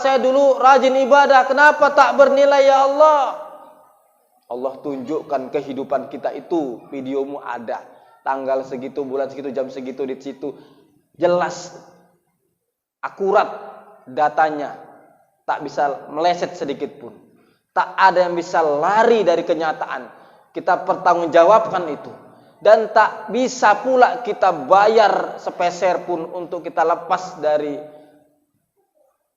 saya dulu rajin ibadah, kenapa tak bernilai ya Allah? Allah tunjukkan kehidupan kita itu, videomu ada, tanggal segitu, bulan segitu, jam segitu, di situ jelas, akurat datanya, tak bisa meleset sedikit pun, tak ada yang bisa lari dari kenyataan. Kita pertanggungjawabkan itu, dan tak bisa pula kita bayar sepeser pun untuk kita lepas dari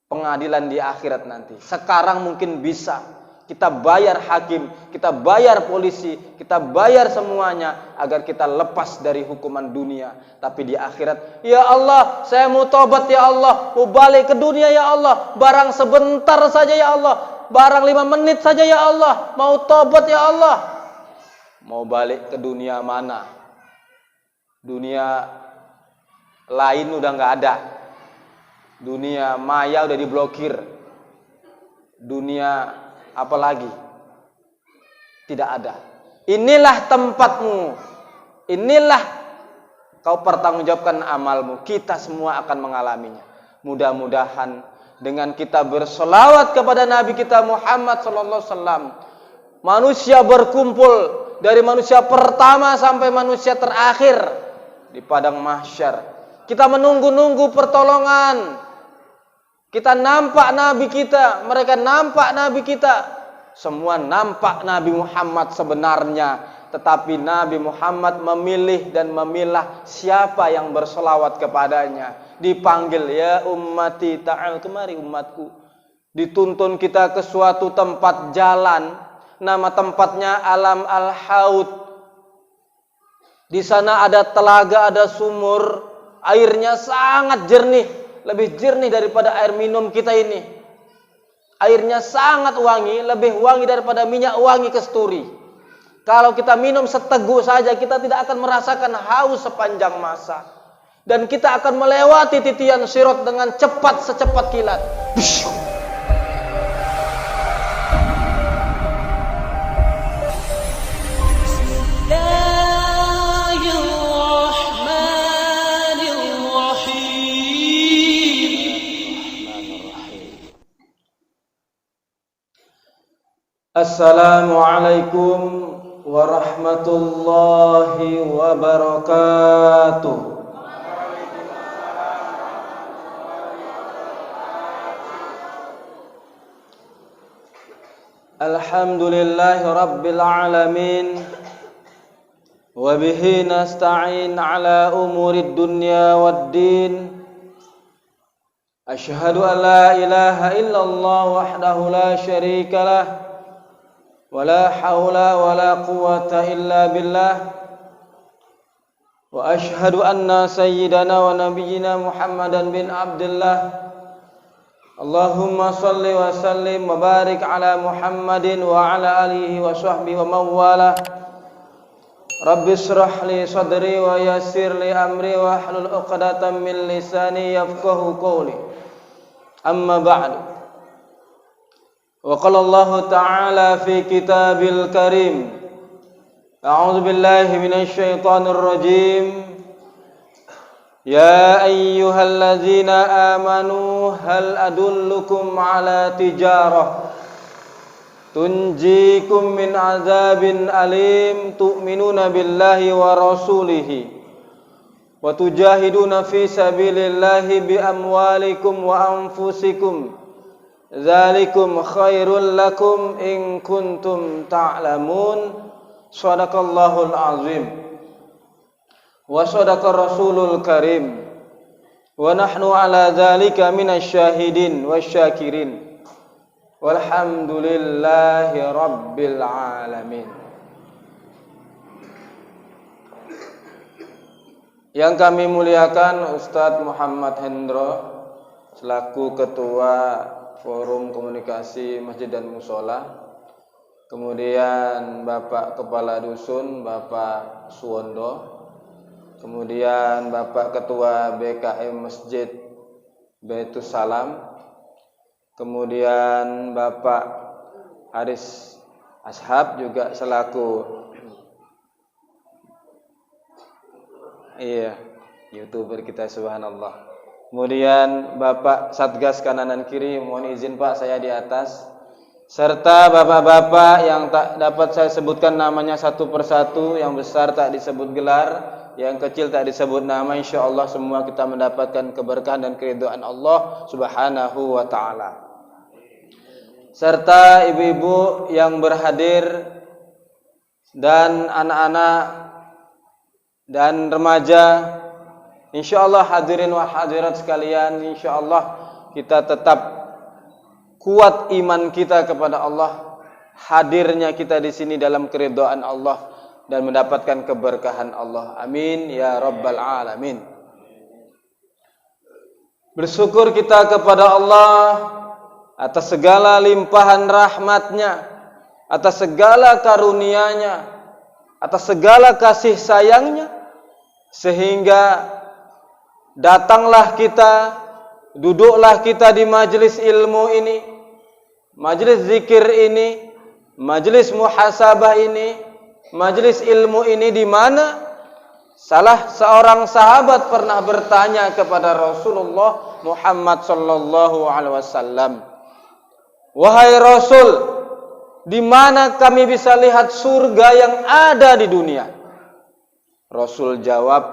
pengadilan di akhirat nanti. Sekarang mungkin bisa kita bayar hakim, kita bayar polisi, kita bayar semuanya agar kita lepas dari hukuman dunia. Tapi di akhirat, ya Allah, saya mau tobat ya Allah, mau balik ke dunia ya Allah, barang sebentar saja ya Allah, barang 5 menit saja ya Allah, mau tobat ya Allah. Mau balik ke dunia mana? Dunia lain udah nggak ada. Dunia maya udah diblokir. Dunia apa lagi? Tidak ada. Inilah tempatmu. Inilah kau pertanggungjawabkan amalmu. Kita semua akan mengalaminya. Mudah-mudahan dengan kita berselawat kepada Nabi kita Muhammad sallallahu alaihi wasallam, manusia berkumpul dari manusia pertama sampai manusia terakhir di padang mahsyar. Kita menunggu-nunggu pertolongan. Kita nampak Nabi kita, mereka nampak Nabi kita. Semua nampak Nabi Muhammad sebenarnya, tetapi Nabi Muhammad memilih dan memilah siapa yang berselawat kepadanya. Dipanggil, ya ummati ta'al, kemari umatku. Dituntun kita ke suatu tempat jalan, nama tempatnya Alam Al-Haud. Di sana ada telaga, ada sumur, airnya sangat jernih, lebih jernih daripada air minum kita ini. Airnya sangat wangi, lebih wangi daripada minyak wangi kasturi. Kalau kita minum seteguk saja, kita tidak akan merasakan haus sepanjang masa. Dan kita akan melewati titian sirat dengan cepat secepat kilat. Assalamualaikum warahmatullahi wabarakatuh. Alhamdulillahi rabbil alamin, wa bihi nasta'in ala umurid dunya waddin. Asyhadu an la ilaha illallah wahdahu la syarika lah, wala haula wala quwwata illa billah. Wa ashhadu anna sayyidana wa nabiyyina Muhammadan bin Abdullah. Allahumma salli wa sallim wa barik ala Muhammadin wa ala alihi wa sahbihi wa mawala. Rabbi shrah li sadri wa yassir li amri wa hlul 'uqdatam min lisani yafqahu qawli. Amma ba'du. Wa qala Allah ta'ala fi kitabil karim, a'udzu billahi minasy syaithanir rajim. Ya ayyuhalladzina amanu hal adullukum ala tijarah tunjikum min azabin alim tu'minuna billahi wa rasulihi wa tujahiduna fi sabilillahi bi amwalikum wa anfusikum. Dzalikum khairul lakum in kuntum ta'lamun. Shadaqallahul azim wa shadaqa rasulul karim wa nahnu ala dzalika minasy syahidin wasyakirin walhamdulillahi rabbil alamin. Yang kami muliakan Ustadz Muhammad Hendro selaku Ketua Forum Komunikasi Masjid dan Musola, kemudian Bapak Kepala Dusun Bapak Suwondo, kemudian Bapak Ketua BKM Masjid Baitus Salam, kemudian Bapak Haris Ashab juga selaku YouTuber kita, subhanallah. Kemudian Bapak Satgas kanan dan kiri, mohon izin Pak saya di atas. Serta bapak-bapak yang tak dapat saya sebutkan namanya satu persatu, yang besar tak disebut gelar, yang kecil tak disebut nama, insyaallah semua kita mendapatkan keberkahan dan keridhaan Allah Subhanahu wa taala. Serta ibu-ibu yang berhadir dan anak-anak dan remaja, insyaallah hadirin wa hadirat sekalian, insyaallah kita tetap kuat iman kita kepada Allah, hadirnya kita di sini dalam keridhaan Allah dan mendapatkan keberkahan Allah. Amin ya rabbal alamin. Bersyukur kita kepada Allah atas segala limpahan rahmatnya, atas segala karunia-Nya, atas segala kasih sayangnya, sehingga datanglah kita, duduklah kita di majelis ilmu ini, majelis zikir ini, majelis muhasabah ini, majelis ilmu ini, di mana salah seorang sahabat pernah bertanya kepada Rasulullah Muhammad sallallahu alaihi wasallam, "Wahai Rasul, di mana kami bisa lihat surga yang ada di dunia?" Rasul jawab,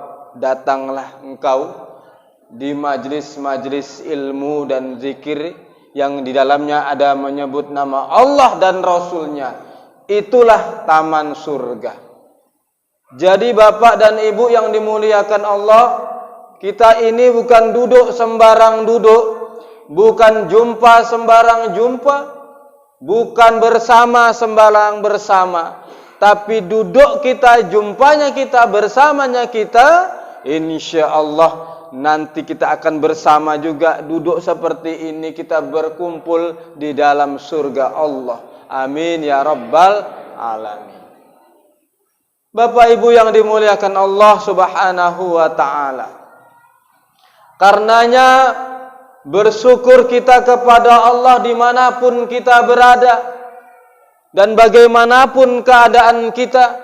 "Datanglah engkau di majlis-majlis ilmu dan zikir yang di dalamnya ada menyebut nama Allah dan Rasulnya. Itulah taman surga." Jadi Bapak dan Ibu yang dimuliakan Allah, kita ini bukan duduk sembarang duduk, bukan jumpa sembarang jumpa, bukan bersama sembarang bersama, tapi duduk kita, jumpanya kita, bersamanya kita, insyaallah nanti kita akan bersama juga duduk seperti ini, kita berkumpul di dalam surga Allah. Amin ya rabbal alamin. Bapak Ibu yang dimuliakan Allah Subhanahu wa taala, karenanya bersyukur kita kepada Allah dimanapun kita berada dan bagaimanapun keadaan kita.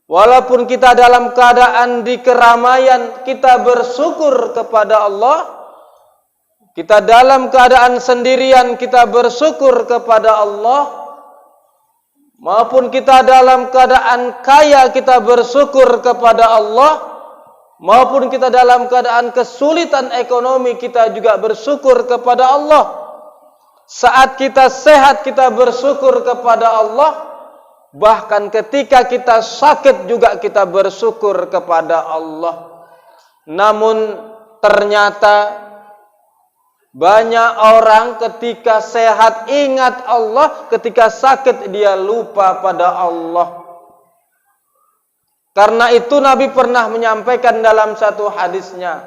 Walaupun kita dalam keadaan di keramaian, kita bersyukur kepada Allah. Kita dalam keadaan sendirian, kita bersyukur kepada Allah. Maupun kita dalam keadaan kaya, kita bersyukur kepada Allah. Maupun kita dalam keadaan kesulitan ekonomi, kita juga bersyukur kepada Allah. Saat kita sehat, kita bersyukur kepada Allah. Bahkan ketika kita sakit juga kita bersyukur kepada Allah. Namun ternyata banyak orang ketika sehat ingat Allah, ketika sakit dia lupa pada Allah. Karena itu Nabi pernah menyampaikan dalam satu hadisnya,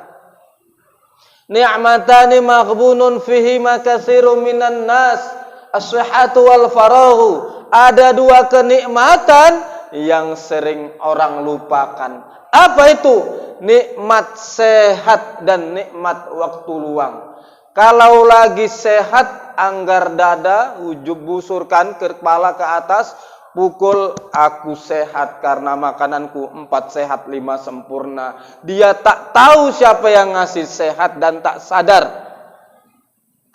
"Ni'matani maghbunun fihima katsirun minan nas, as-sihhatu wal faraghu." Ada dua kenikmatan yang sering orang lupakan. Apa itu? Nikmat sehat dan nikmat waktu luang. Kalau lagi sehat, anggar dada, ujub busurkan kepala ke atas, pukul aku sehat karena makananku 4 sehat 5 sempurna. Dia tak tahu siapa yang ngasih sehat dan tak sadar.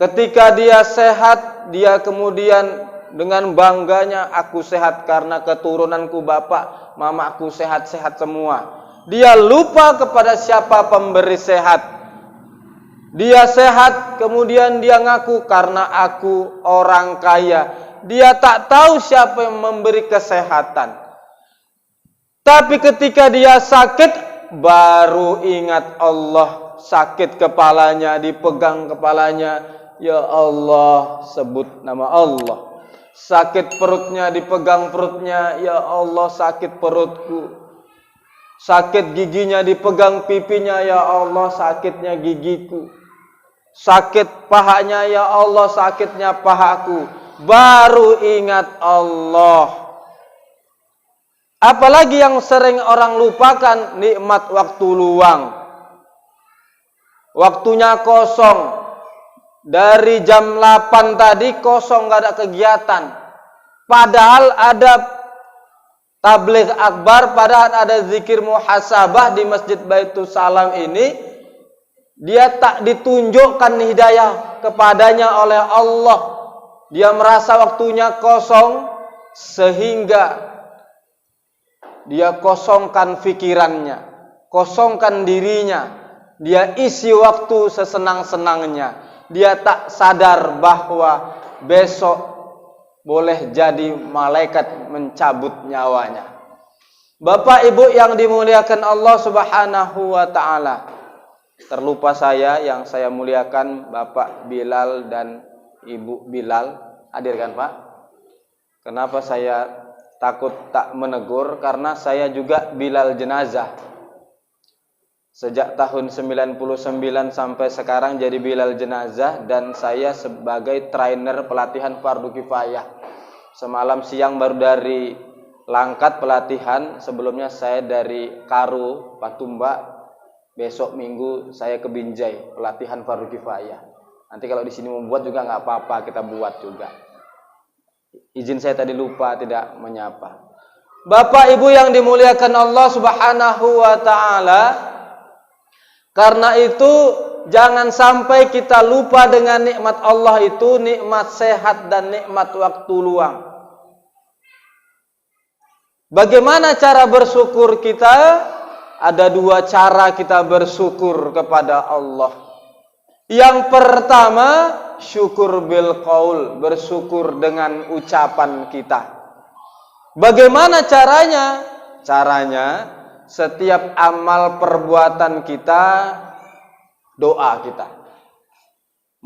Ketika dia sehat, dia kemudian dengan bangganya, aku sehat karena keturunanku bapak, mamaku sehat-sehat semua. Dia lupa kepada siapa pemberi sehat. Dia sehat, kemudian dia ngaku karena aku orang kaya. Dia tak tahu siapa yang memberi kesehatan. Tapi ketika dia sakit, baru ingat Allah. Sakit kepalanya, dipegang kepalanya, ya Allah, sebut nama Allah. Sakit perutnya, dipegang perutnya, ya Allah, sakit perutku. Sakit giginya, dipegang pipinya, ya Allah, sakitnya gigiku. Sakit pahanya, ya Allah, sakitnya pahaku. Baru ingat Allah. Apalagi yang sering orang lupakan, nikmat waktu luang. Waktunya kosong. Dari jam 8 tadi kosong, gak ada kegiatan. Padahal ada tabligh akbar, padahal ada zikir muhasabah di Masjid Baitus Salam ini. Dia tak ditunjukkan hidayah kepadanya oleh Allah. Dia merasa waktunya kosong sehingga dia kosongkan pikirannya, kosongkan dirinya. Dia isi waktu sesenang-senangnya. Dia tak sadar bahwa besok boleh jadi malaikat mencabut nyawanya. Bapak Ibu yang dimuliakan Allah Subhanahu wa taala. Terlupa saya yang saya muliakan Bapak Bilal dan Ibu Bilal. Hadir kan Pak? Kenapa saya takut tak menegur? Karena saya juga Bilal jenazah. Sejak tahun 99 sampai sekarang jadi Bilal jenazah. Dan saya sebagai trainer pelatihan fardu kifayah. Semalam siang baru dari Langkat pelatihan. Sebelumnya saya dari Karu, Patumba. Besok Minggu saya ke Binjai pelatihan fardu kifayah. Nanti kalau di sini membuat juga nggak apa-apa, kita buat juga. Izin saya tadi lupa tidak menyapa. Bapak Ibu yang dimuliakan Allah Subhanahu wa taala, karena itu jangan sampai kita lupa dengan nikmat Allah itu, nikmat sehat dan nikmat waktu luang. Bagaimana cara bersyukur kita? Ada dua cara kita bersyukur kepada Allah. Yang pertama, syukur bil qaul, bersyukur dengan ucapan kita. Bagaimana caranya? Caranya, setiap amal perbuatan kita, doa kita.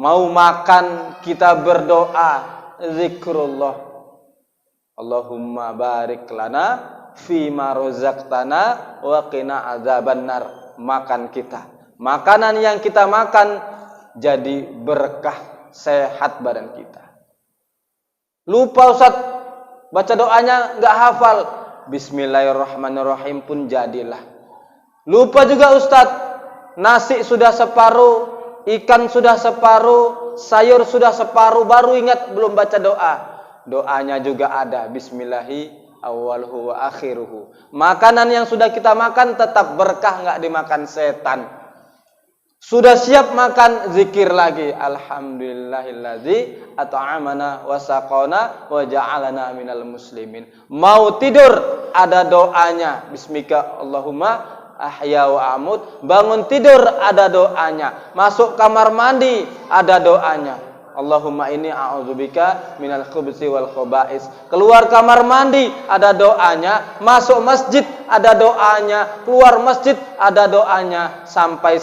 Mau makan, kita berdoa, zikrullah. Allahumma barik lana fima rozaqtana wa qina adzabannar. Makan kita, makanan yang kita makan jadi berkah, sehat badan kita. Lupa Ustaz, baca doanya nggak hafal, bismillahirrahmanirrahim pun jadilah. Lupa juga Ustaz, nasi sudah separuh, ikan sudah separuh, sayur sudah separuh, baru ingat belum baca doa. Doanya juga ada, bismillahi awwaluhu wa akhiruhu. Makanan yang sudah kita makan tetap berkah, nggak dimakan setan. Sudah siap makan, zikir lagi, alhamdulillahillazi at'amana wa saqana wa ja'alana minal muslimin. Mau tidur ada doanya, bismika Allahumma ahya wa amut. Bangun tidur ada doanya. Masuk kamar mandi ada doanya, Allahumma inni a'udzubika minal khubuthi wal khaba'is. Keluar kamar mandi ada doanya, masuk masjid ada doanya, keluar masjid ada doanya, sampai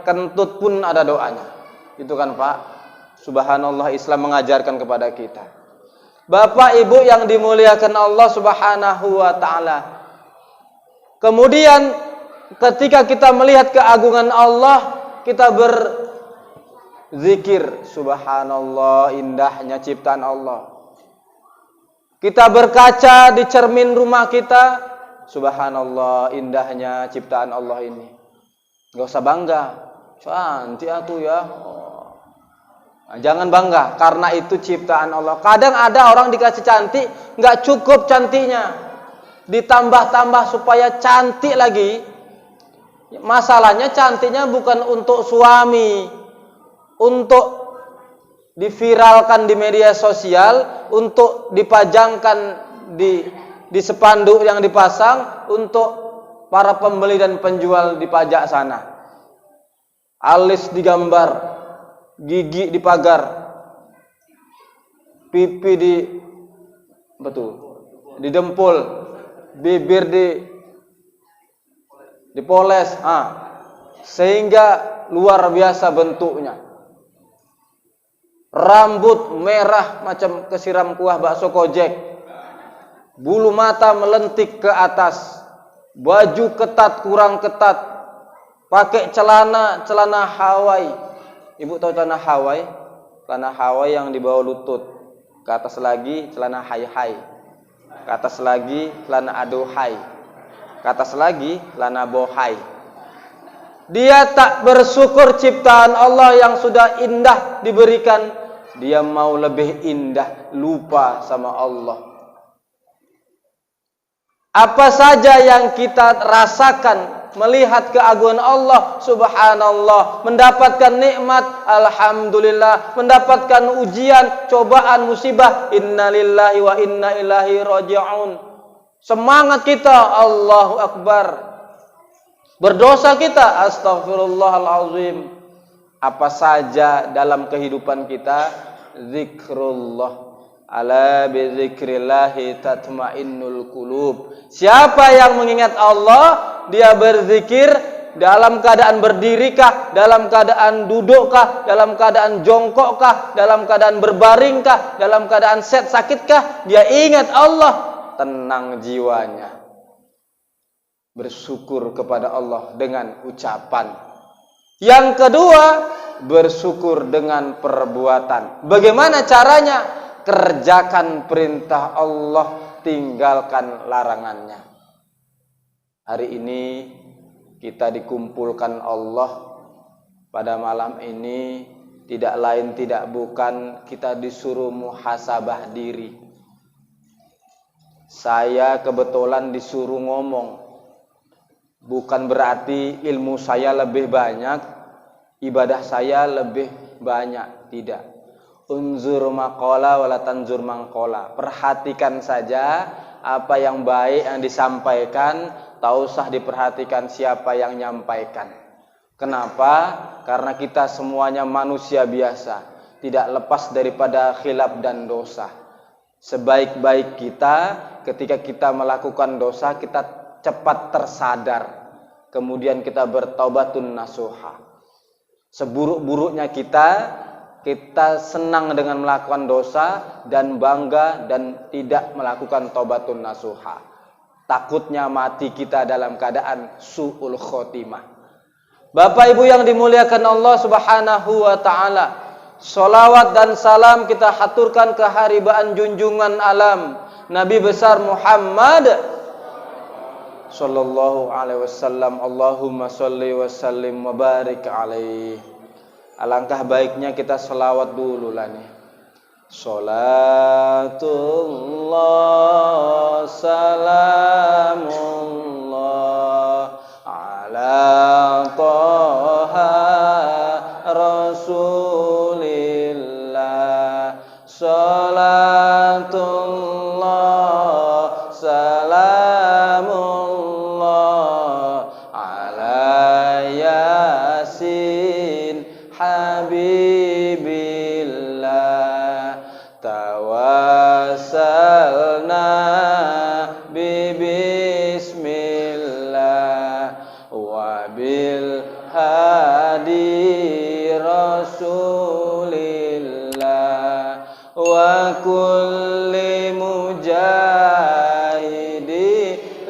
kentut pun ada doanya. Itu kan Pak, subhanallah, Islam mengajarkan kepada kita. Bapak Ibu yang dimuliakan Allah Subhanahu wa taala. Kemudian ketika kita melihat keagungan Allah, kita berzikir, subhanallah, indahnya ciptaan Allah. Kita berkaca di cermin rumah kita, subhanallah, indahnya ciptaan Allah ini. Gak usah bangga, cantik aku ya. Nah, jangan bangga, karena itu ciptaan Allah. Kadang ada orang dikasih cantik, gak cukup cantiknya, ditambah-tambah supaya cantik lagi. Masalahnya cantiknya bukan untuk suami, untuk diviralkan di media sosial, untuk dipajangkan di spanduk yang dipasang, untuk para pembeli dan penjual dipajak sana. Alis digambar, gigi dipagar, pipi didempul, bibir dipoles, sehingga luar biasa bentuknya. Rambut merah macam kesiram kuah bakso kojek, bulu mata melentik ke atas, baju ketat kurang ketat, pakai celana Hawaii. Ibu tahu celana Hawaii? Celana Hawaii yang di bawah lutut, ke atas lagi celana hai-hai, ke atas lagi celana adohai, ke atas lagi celana bohai. Dia tak bersyukur ciptaan Allah yang sudah indah diberikan. Dia mau lebih indah, lupa sama Allah. Apa saja yang kita rasakan melihat keagungan Allah, subhanallah, mendapatkan nikmat, alhamdulillah, mendapatkan ujian, cobaan, musibah, innalillahi wa inna ilaihi raji'un. Semangat kita, Allahu Akbar. Berdosa kita, astaghfirullahalazim. Apa saja dalam kehidupan kita, zikrullah. Ala bizikrillahi tatmainnul qulub. Siapa yang mengingat Allah, dia berzikir dalam keadaan berdirikah, dalam keadaan dudukkah, dalam keadaan jongkokkah, dalam keadaan berbaringkah, dalam keadaan sakitkah, dia ingat Allah, tenang jiwanya. Bersyukur kepada Allah dengan ucapan. Yang kedua, bersyukur dengan perbuatan. Bagaimana caranya? Kerjakan perintah Allah, tinggalkan larangannya. Hari ini kita dikumpulkan Allah pada malam ini, tidak lain tidak bukan kita disuruh muhasabah diri. Saya kebetulan disuruh ngomong. Bukan berarti ilmu saya lebih banyak, ibadah saya lebih banyak, tidak. Unzur maqala wala tanzur maqala. Perhatikan saja apa yang baik yang disampaikan, tak usah diperhatikan siapa yang nyampaikan. Kenapa? Karena kita semuanya manusia biasa, tidak lepas daripada khilaf dan dosa. Sebaik-baik kita, ketika kita melakukan dosa, kita cepat tersadar, kemudian kita bertaubatun nasuha. Seburuk-buruknya kita senang dengan melakukan dosa dan bangga dan tidak melakukan taubatun nasuha. Takutnya mati kita dalam keadaan su'ul khotimah. Bapak Ibu yang dimuliakan Allah Subhanahu wa taala, sholawat dan salam kita haturkan ke haribaan junjungan alam Nabi besar Muhammad sallallahu alaihi wasallam. Allahumma sholli wa sallim wa barik alaihi. Alangkah baiknya kita selawat dulu lah nih. Salatullah salamullah ala Taha Rasulillah. Salatullah salamullah ala Yasin Habibillah. Tawassalna bismillah wa bil hadi Rasulillah wa kulli mujahidi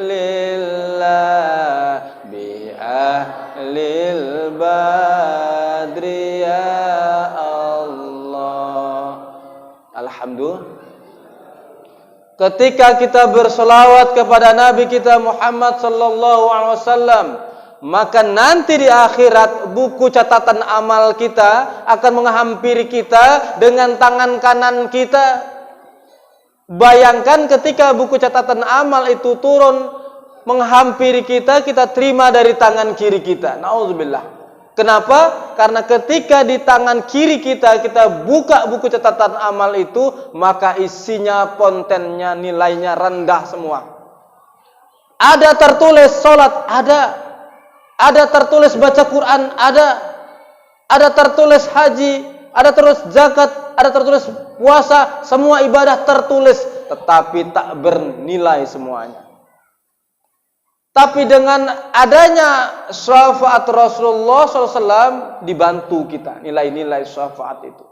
lillah bi ahlil badri ya Allah. Alhamdulillah. Ketika kita berselawat kepada Nabi kita Muhammad sallallahu alaihi wasallam, maka nanti di akhirat buku catatan amal kita akan menghampiri kita dengan tangan kanan kita. Bayangkan ketika buku catatan amal itu turun menghampiri kita, kita terima dari tangan kiri kita. Nauzubillah. Kenapa? Karena ketika di tangan kiri kita buka buku catatan amal itu, maka isinya, kontennya, nilainya rendah semua. Ada tertulis sholat, ada tertulis baca Quran, ada tertulis haji, ada tertulis zakat, ada tertulis puasa, semua ibadah tertulis, tetapi tak bernilai semuanya. Tapi dengan adanya syafaat Rasulullah SAW dibantu kita nilai-nilai syafaat itu.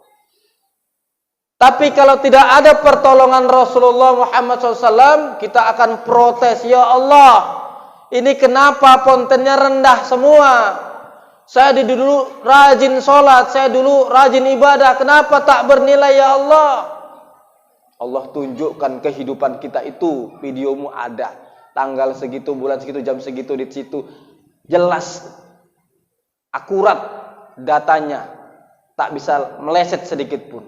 Tapi kalau tidak ada pertolongan Rasulullah Muhammad SAW, kita akan protes, ya Allah, ini kenapa kontennya rendah semua? Saya dulu rajin sholat, saya dulu rajin ibadah, kenapa tak bernilai ya Allah? Allah tunjukkan kehidupan kita itu, videomu ada. Tanggal segitu, bulan segitu, jam segitu, di situ jelas, akurat datanya, tak bisa meleset sedikit pun,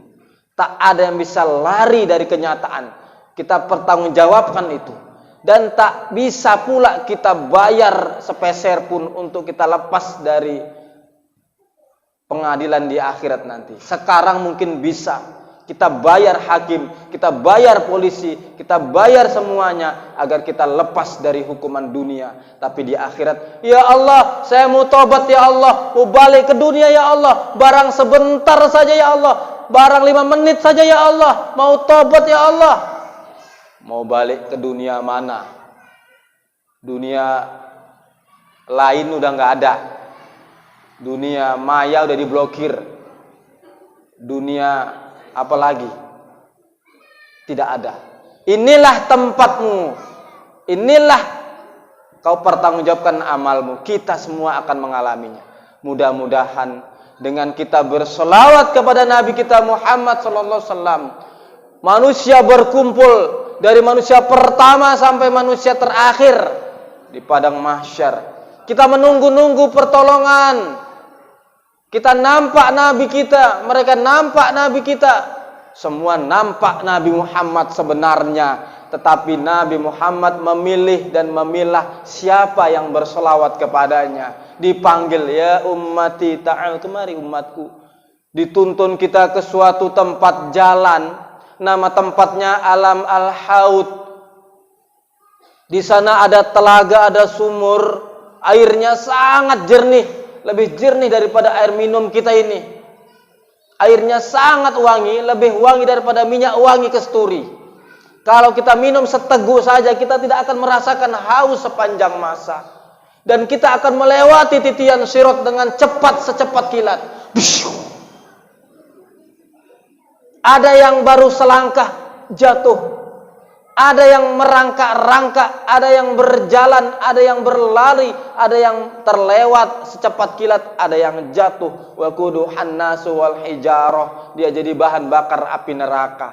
tak ada yang bisa lari dari kenyataan. Kita pertanggungjawabkan itu. Dan tak bisa pula kita bayar sepeser pun untuk kita lepas dari pengadilan di akhirat nanti. Sekarang mungkin bisa. Kita bayar hakim, kita bayar polisi, kita bayar semuanya agar kita lepas dari hukuman dunia. Tapi di akhirat, ya Allah, saya mau tobat ya Allah, mau balik ke dunia ya Allah, barang sebentar saja ya Allah, barang 5 menit saja ya Allah, mau tobat ya Allah. Mau balik ke dunia mana? Dunia lain udah nggak ada. Dunia maya udah diblokir. Dunia apalagi? Tidak ada. Inilah tempatmu. Inilah kau pertanggungjawabkan amalmu. Kita semua akan mengalaminya. Mudah-mudahan dengan kita berselawat kepada Nabi kita Muhammad sallallahu alaihi wasallam, manusia berkumpul dari manusia pertama sampai manusia terakhir di padang mahsyar. Kita menunggu-nunggu pertolongan. Kita nampak Nabi kita, mereka nampak Nabi kita. Semua nampak Nabi Muhammad sebenarnya. Tetapi Nabi Muhammad memilih dan memilah siapa yang berselawat kepadanya. Dipanggil, ya ummati ta'al, kemari umatku. Dituntun kita ke suatu tempat jalan. Nama tempatnya Alam Al-Haud. Di sana ada telaga, ada sumur. Airnya sangat jernih. Lebih jernih daripada air minum kita ini. Airnya sangat wangi, lebih wangi daripada minyak wangi kasturi. Kalau kita minum seteguk saja, kita tidak akan merasakan haus sepanjang masa. Dan kita akan melewati titian sirat dengan cepat secepat kilat. Ada yang baru selangkah jatuh. Ada yang merangkak-rangkak, ada yang berjalan, ada yang berlari, ada yang terlewat secepat kilat, ada yang jatuh. Wa quduhan nasu wal hijarah, dia jadi bahan bakar api neraka.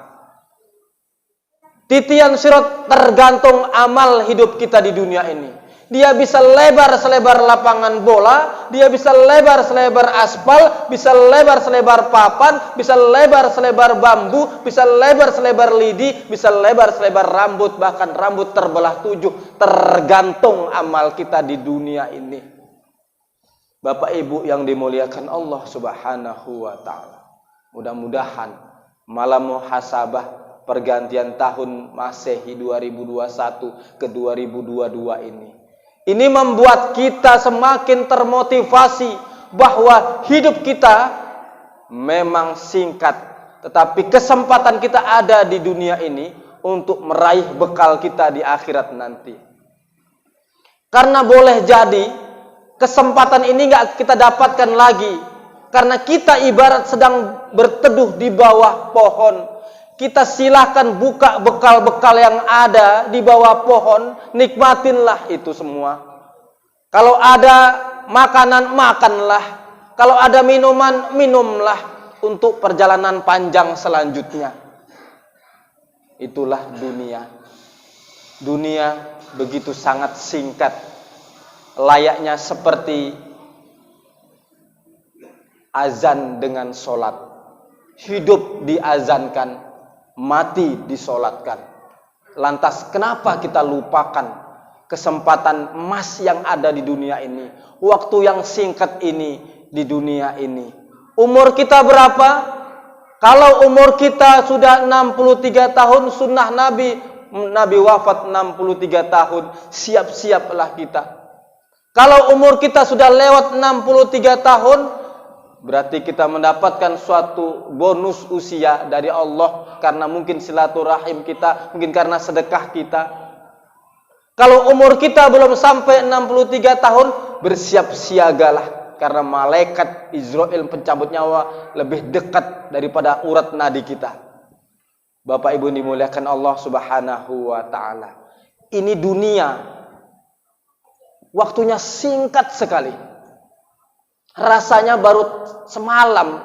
Titian sirat tergantung amal hidup kita di dunia ini. Dia bisa lebar selebar lapangan bola, dia bisa lebar selebar aspal, bisa lebar selebar papan, bisa lebar selebar bambu, bisa lebar selebar lidi, bisa lebar selebar rambut, bahkan rambut terbelah 7. Tergantung amal kita di dunia ini. Bapak Ibu yang dimuliakan Allah Subhanahu wa taala. Mudah-mudahan malam muhasabah pergantian tahun Masehi 2021 ke 2022 ini membuat kita semakin termotivasi bahwa hidup kita memang singkat, tetapi kesempatan kita ada di dunia ini untuk meraih bekal kita di akhirat nanti. Karena boleh jadi kesempatan ini nggak kita dapatkan lagi, karena kita ibarat sedang berteduh di bawah pohon. Kita silahkan buka bekal-bekal yang ada di bawah pohon, nikmatinlah itu semua. Kalau ada makanan, makanlah. Kalau ada minuman, minumlah untuk perjalanan panjang selanjutnya. Itulah dunia. Dunia begitu sangat singkat. Layaknya seperti azan dengan sholat. Hidup diazankan, mati disolatkan. Lantas kenapa kita lupakan kesempatan emas yang ada di dunia ini, waktu yang singkat ini di dunia ini? Umur kita berapa? Kalau umur kita sudah 63 tahun, sunnah Nabi wafat 63 tahun, siap-siaplah kita. Kalau umur kita sudah lewat 63 tahun, berarti kita mendapatkan suatu bonus usia dari Allah, karena mungkin silaturahim kita, mungkin karena sedekah kita. Kalau umur kita belum sampai 63 tahun, bersiap siagalah, karena malaikat Israel pencabut nyawa lebih dekat daripada urat nadi kita. Bapak Ibu dimuliakan Allah Subhanahu wa taala. Ini dunia, waktunya singkat sekali. Rasanya baru semalam,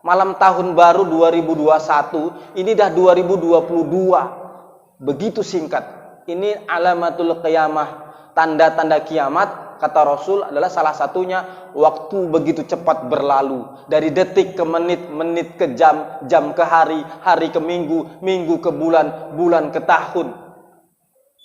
malam tahun baru 2021, ini dah 2022. Begitu singkat. Ini alamatul qiyamah, tanda-tanda kiamat, kata Rasul adalah salah satunya waktu begitu cepat berlalu. Dari detik ke menit, menit ke jam, jam ke hari, hari ke minggu, minggu ke bulan, bulan ke tahun.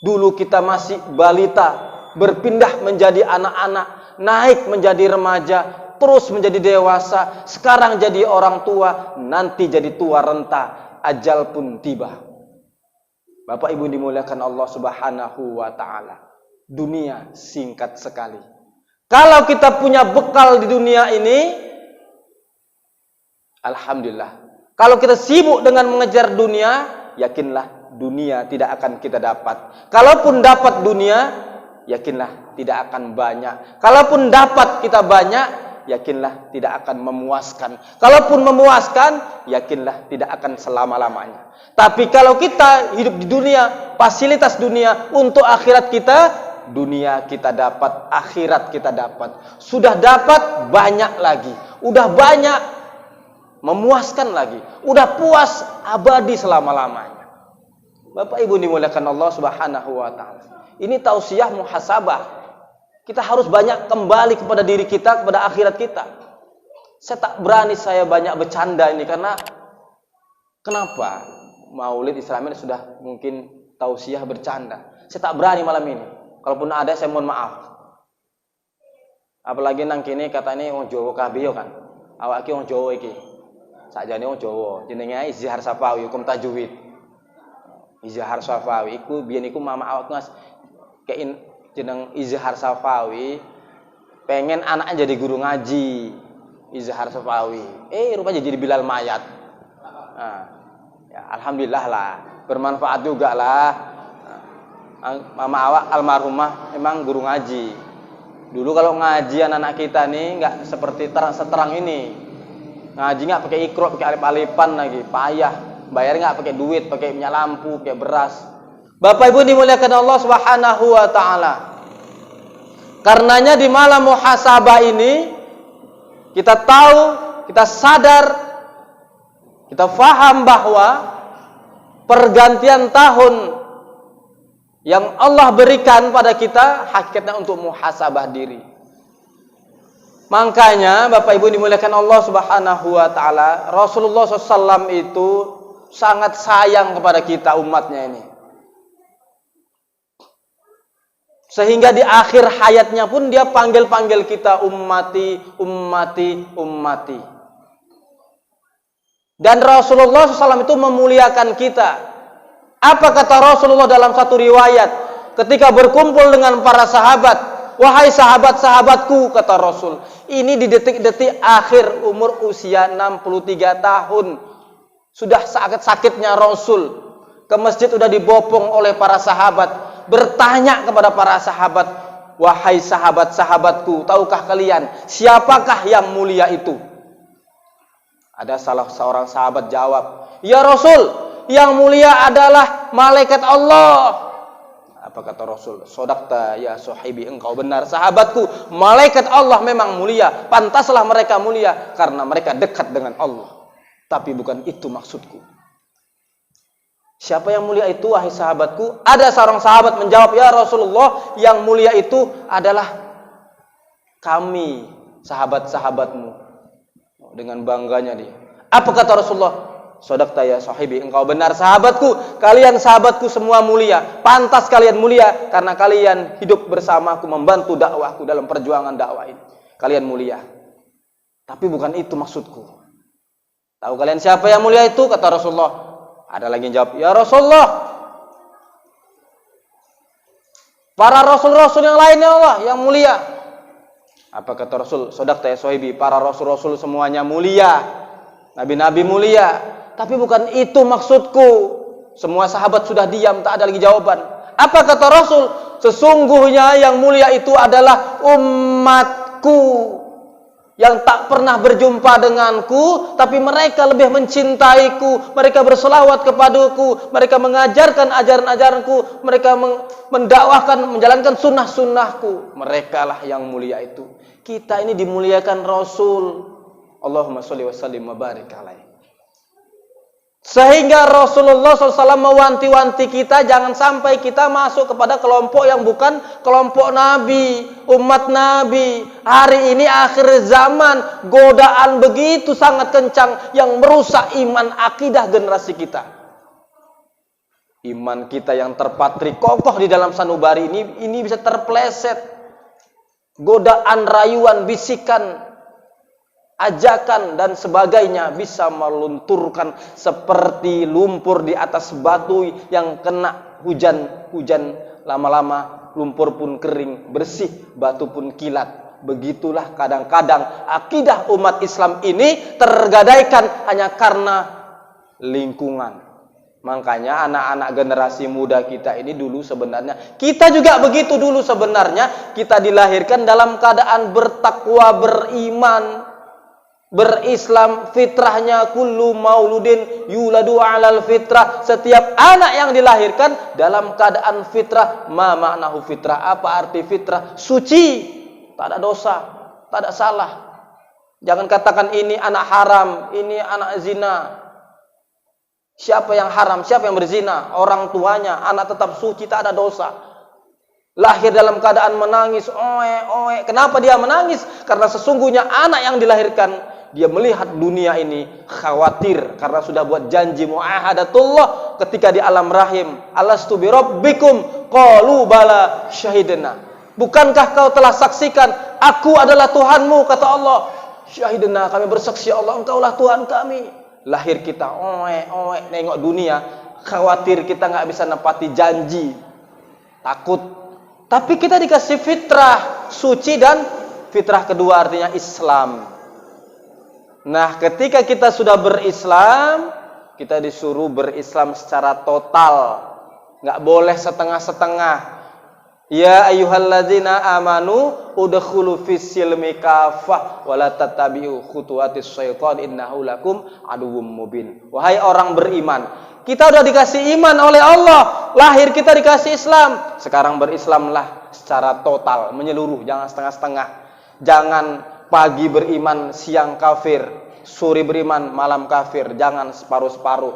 Dulu kita masih balita, berpindah menjadi anak-anak, naik menjadi remaja, terus menjadi dewasa, sekarang jadi orang tua, nanti jadi tua renta, ajal pun tiba. Bapak Ibu dimuliakan Allah Subhanahu wa taala. Dunia singkat sekali. Kalau kita punya bekal di dunia ini, alhamdulillah. Kalau kita sibuk dengan mengejar dunia, yakinlah dunia tidak akan kita dapat. Kalaupun dapat dunia, yakinlah tidak akan banyak. Kalaupun dapat kita banyak, yakinlah tidak akan memuaskan. Kalaupun memuaskan, yakinlah tidak akan selama-lamanya. Tapi kalau kita hidup di dunia, fasilitas dunia untuk akhirat kita, dunia kita dapat, akhirat kita dapat. Sudah dapat banyak lagi. Udah banyak, memuaskan lagi. Udah puas, abadi selama-lamanya. Bapak Ibu dimuliakan Allah Subhanahu wa taala. Ini tausiah muhasabah. Kita harus banyak kembali kepada diri kita, kepada akhirat kita. Saya tak berani saya banyak bercanda ini karena kenapa? Maulid Islam ini sudah mungkin tausiah bercanda. Saya tak berani malam ini. Kalaupun ada saya mohon maaf. Apalagi nang kini katanya wong Jawa kabeh yo kan. Awak ki wong Jawa iki. Sakjane wong Jawa, jenenge Izhar Safawi hukum tajwid. Izhar Safawi iku biyen iku mama awak ngas kein jeneng Izhar Safawi pengen anaknya jadi guru ngaji. Izhar Safawi. Rupanya jadi Bilal mayat. Nah, ya alhamdulillah lah, bermanfaat juga lah. Mama awak almarhumah memang guru ngaji. Dulu kalau ngaji anak-anak kita nih nggak seperti seterang ini. Ngaji nggak pakai ikro, pakai alif-alifan lagi, payah. Bayar nggak pakai duit, pakai minyak lampu, pakai beras. Bapak Ibu dimuliakan Allah Subhanahu wa taala. Karenanya di malam muhasabah ini kita tahu, kita sadar, kita faham bahwa pergantian tahun yang Allah berikan pada kita hakikatnya untuk muhasabah diri. Makanya Bapak Ibu dimuliakan Allah Subhanahu wa taala, Rasulullah SAW itu sangat sayang kepada kita umatnya ini. Sehingga di akhir hayatnya pun dia panggil-panggil kita ummati, ummati, ummati. Dan Rasulullah SAW itu memuliakan kita. Apa kata Rasulullah dalam satu riwayat ketika berkumpul dengan para sahabat? Wahai sahabat-sahabatku, kata Rasul, ini di detik-detik akhir umur usia 63 tahun. Sudah sakit-sakitnya Rasul. Ke masjid sudah dibopong oleh para sahabat. Bertanya kepada para sahabat, wahai sahabat-sahabatku, tahukah kalian siapakah yang mulia itu? Ada salah seorang sahabat jawab, ya Rasul, yang mulia adalah malaikat Allah. Apa kata Rasul? Sodakta ya sahibi, engkau benar sahabatku. Malaikat Allah memang mulia. Pantaslah mereka mulia karena mereka dekat dengan Allah. Tapi bukan itu maksudku. Siapa yang mulia itu wahai sahabatku? Ada seorang sahabat menjawab, ya Rasulullah, yang mulia itu adalah kami, sahabat-sahabatmu. Dengan bangganya dia. Apa kata Rasulullah? Sodakta ya sahibi, engkau benar sahabatku. Kalian sahabatku semua mulia. Pantas kalian mulia karena kalian hidup bersamaku, membantu dakwahku dalam perjuangan dakwah ini. Kalian mulia. Tapi bukan itu maksudku. Tahu kalian siapa yang mulia itu? Kata Rasulullah. Ada lagi yang jawab, ya Rasulullah, para rasul-rasul yang lainnya Allah yang mulia. Apa kata Rasul? Sodakta ya sahibi, para rasul-rasul semuanya mulia. Nabi-nabi mulia. Tapi bukan itu maksudku. Semua sahabat sudah diam, tak ada lagi jawaban. Apa kata Rasul? Sesungguhnya yang mulia itu adalah umatku yang tak pernah berjumpa denganku, tapi mereka lebih mencintaiku, mereka berselawat kepadaku, mereka mengajarkan ajaran-ajaranku, mereka mendakwahkan, menjalankan sunnah-sunnahku. Mereka lah yang mulia itu. Kita ini dimuliakan Rasul. Allahumma sholli wa sallim wa barik alaihi. Sehingga Rasulullah SAW mewanti-wanti kita jangan sampai kita masuk kepada kelompok yang bukan kelompok Nabi, umat Nabi. Hari ini akhir zaman, godaan begitu sangat kencang yang merusak iman akidah generasi kita. Iman kita yang terpatri kokoh di dalam sanubari ini bisa terpleset. Godaan, rayuan, bisikan, ajakan dan sebagainya bisa melunturkan seperti lumpur di atas batu yang kena hujan lama-lama lumpur pun kering, bersih, batu pun kilat. Begitulah kadang-kadang akidah umat Islam ini tergadaikan hanya karena lingkungan. Makanya anak-anak generasi muda kita ini dulu sebenarnya, kita juga begitu dulu sebenarnya, kita dilahirkan dalam keadaan bertakwa, beriman, berislam, fitrahnya kullu mauludin yuladu alal fitrah. Setiap anak yang dilahirkan dalam keadaan fitrah. Ma maknahu fitrah? Apa arti fitrah? Suci, tak ada dosa, tak ada salah. Jangan katakan ini anak haram, ini anak zina. Siapa yang haram, siapa yang berzina? Orang tuanya, anak tetap suci, tak ada dosa. Lahir dalam keadaan menangis, oe. Kenapa dia menangis? Karena sesungguhnya anak yang dilahirkan, dia melihat dunia ini khawatir karena sudah buat janji muahadatullah ketika di alam rahim. Alastu bi rabbikum qalu bala syahidna. Bukankah kau telah saksikan aku adalah Tuhanmu, kata Allah. Syahidna, kami bersaksi Allah engkaulah Tuhan kami. Lahir kita oe nengok dunia, khawatir kita nggak bisa nepati janji, takut. Tapi kita dikasih fitrah suci, dan fitrah kedua artinya Islam. Nah, ketika kita sudah berislam, kita disuruh berislam secara total, nggak boleh setengah-setengah. Ya ayyuhalladzina amanu udkhulu fis-silmi kafah wa la tattabi'u khutuwatis syaitan innahu lakum aduwwum mubin. Wahai orang beriman, kita udah dikasih iman oleh Allah, lahir kita dikasih Islam. Sekarang berislamlah secara total, menyeluruh, jangan setengah-setengah. Jangan pagi beriman, siang kafir, sore beriman, malam kafir. Jangan separuh-separuh.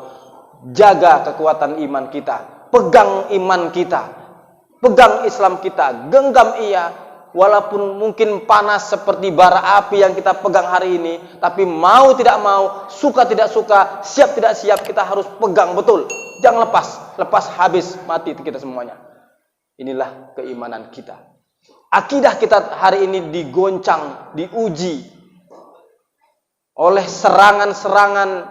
Jaga kekuatan iman kita, pegang iman kita, pegang Islam kita, genggam ia, walaupun mungkin panas seperti bara api yang kita pegang hari ini, tapi mau tidak mau, suka tidak suka, siap tidak siap, kita harus pegang betul. Jangan lepas habis, mati kita semuanya. Inilah keimanan kita. Akidah kita hari ini digoncang, diuji oleh serangan-serangan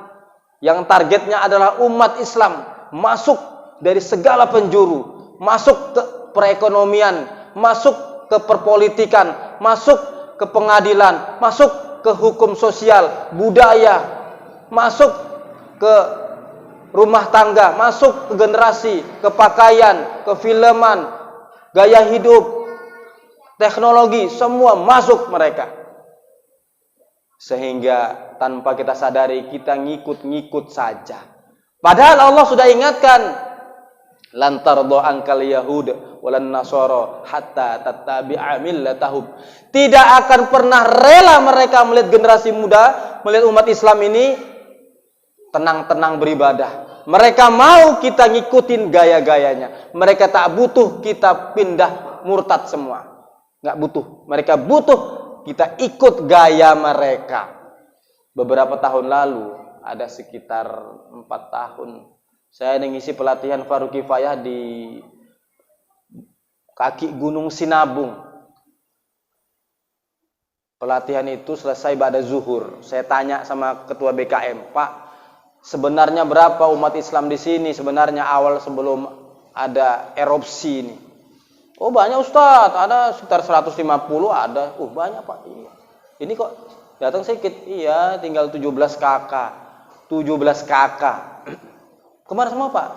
yang targetnya adalah umat Islam masuk dari segala penjuru, masuk ke perekonomian, masuk ke perpolitikan, masuk ke pengadilan, masuk ke hukum sosial, budaya, masuk ke rumah tangga, masuk ke generasi, ke pakaian, ke filman, gaya hidup, teknologi, semua masuk mereka. Sehingga tanpa kita sadari kita ngikut-ngikut saja. Padahal Allah sudah ingatkan, lan tardo angkal yahud walan nasara hatta tattabi'a millatahum. Tidak akan pernah rela mereka melihat generasi muda, melihat umat Islam ini tenang-tenang beribadah. Mereka mau kita ngikutin gaya-gayanya. Mereka tak butuh kita pindah murtad semua. Nggak butuh. Mereka butuh kita ikut gaya mereka. Beberapa tahun lalu, ada sekitar 4 tahun, saya mengisi pelatihan Fardu Kifayah di kaki Gunung Sinabung. Pelatihan itu selesai pada zuhur. Saya tanya sama ketua BKM, Pak, sebenarnya berapa umat Islam di sini sebenarnya awal sebelum ada erupsi ini? Oh banyak Ustadz, ada sekitar 150 ada. Banyak Pak. Iya. Ini kok datang sedikit. Iya, tinggal 17 kakak. 17 kakak. Kemana semua Pak?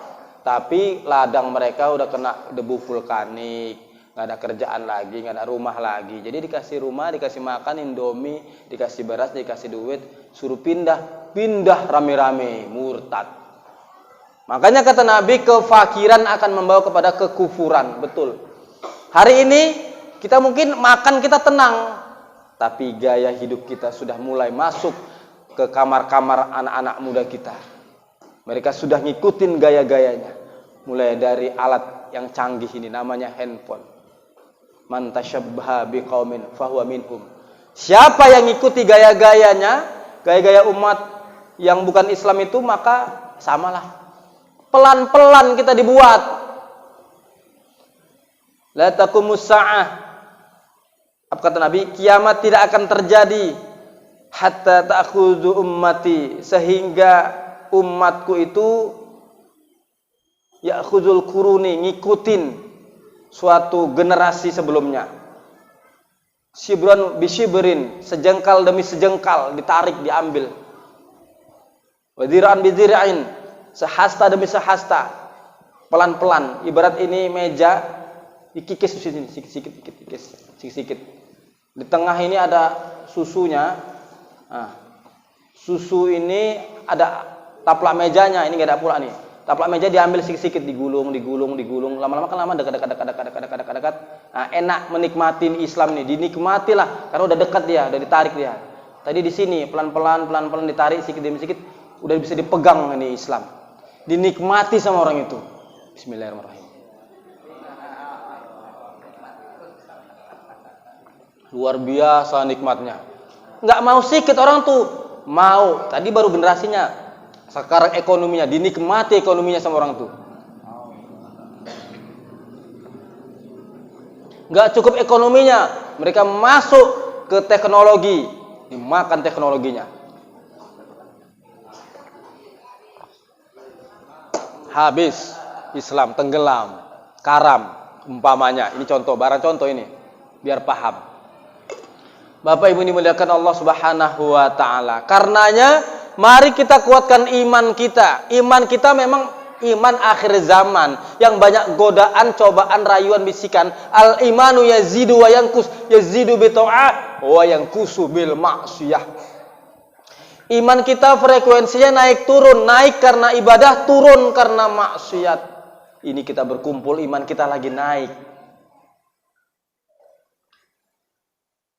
Tapi ladang mereka udah kena debu vulkanik, nggak ada kerjaan lagi, nggak ada rumah lagi. Jadi dikasih rumah, dikasih makan Indomie, dikasih beras, dikasih duit, suruh pindah rame-rame, murtad. Makanya kata Nabi, kefakiran akan membawa kepada kekufuran. Betul. Hari ini kita mungkin makan kita tenang, tapi gaya hidup kita sudah mulai masuk ke kamar-kamar anak-anak muda kita. Mereka sudah ngikutin gaya-gayanya. Mulai dari alat yang canggih ini namanya handphone. Man tasyabbaha biqaumin fahuwa minhum. Siapa yang ngikuti gaya-gayanya, gaya-gaya umat yang bukan Islam itu, maka samalah. pelan-pelan kita dibuat. La taqumus sa'ah. Apa kata Nabi? Kiamat tidak akan terjadi hatta ta'khudhu ummati, sehingga umatku itu ya'khudhul quruni, ngikutin suatu generasi sebelumnya. Shibran bi shibrin, sejengkal demi sejengkal ditarik, diambil. Wa dhira'an bi dhira'in, sehasta demi sehasta, pelan-pelan. Ibarat ini meja dikikis sini, sikit. Di tengah ini ada susunya. Nah, susu ini ada taplak mejanya, ini enggak ada pula nih. Taplak meja diambil sikit-sikit, digulung, lama-lama kan dekat. Nah, enak menikmatin Islam nih, dinikmatilah karena udah dekat dia, udah ditarik dia. Tadi di sini pelan-pelan ditarik sedikit demi sedikit, udah bisa dipegang ini Islam. Dinikmati sama orang itu. Bismillahirrahmanirrahim. Luar biasa nikmatnya. Nggak mau sedikit orang tuh, mau. Tadi baru generasinya, sekarang ekonominya, dinikmati ekonominya sama orang tuh. Nggak cukup ekonominya, mereka masuk ke teknologi, dimakan teknologinya. Habis Islam, tenggelam, karam, umpamanya. Ini contoh, barang contoh ini, biar paham. Bapak Ibu dimuliakan Allah Subhanahu wa taala. Karenanya mari kita kuatkan iman kita. Iman kita memang iman akhir zaman yang banyak godaan, cobaan, rayuan, bisikan. Al imanu yazidu wa yanqus, yazidu bi ta'ah wa yanqusu bil ma'siyah. Iman kita frekuensinya naik turun, naik karena ibadah, turun karena maksiat. Ini kita berkumpul, iman kita lagi naik.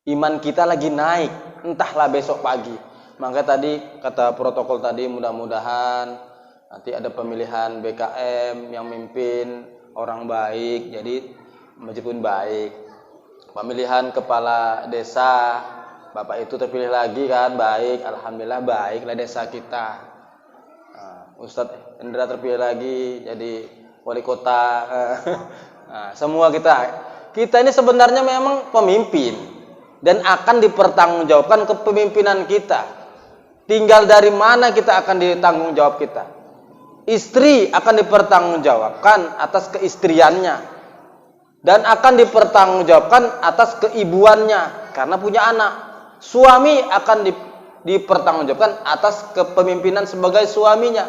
Iman kita lagi naik, entahlah besok pagi. Maka tadi kata protokol tadi, mudah-mudahan nanti ada pemilihan BKM yang mimpin orang baik, jadi meskipun baik. Pemilihan kepala desa, Bapak itu terpilih lagi kan, baik, alhamdulillah baiklah desa kita. Ustadz Indra terpilih lagi jadi wali kota. Semua kita ini sebenarnya memang pemimpin. Dan akan dipertanggungjawabkan kepemimpinan kita. Tinggal dari mana kita akan ditanggung jawab kita. Istri akan dipertanggungjawabkan atas keistriannya. Dan akan dipertanggungjawabkan atas keibuannya karena punya anak. Suami akan dipertanggungjawabkan atas kepemimpinan sebagai suaminya.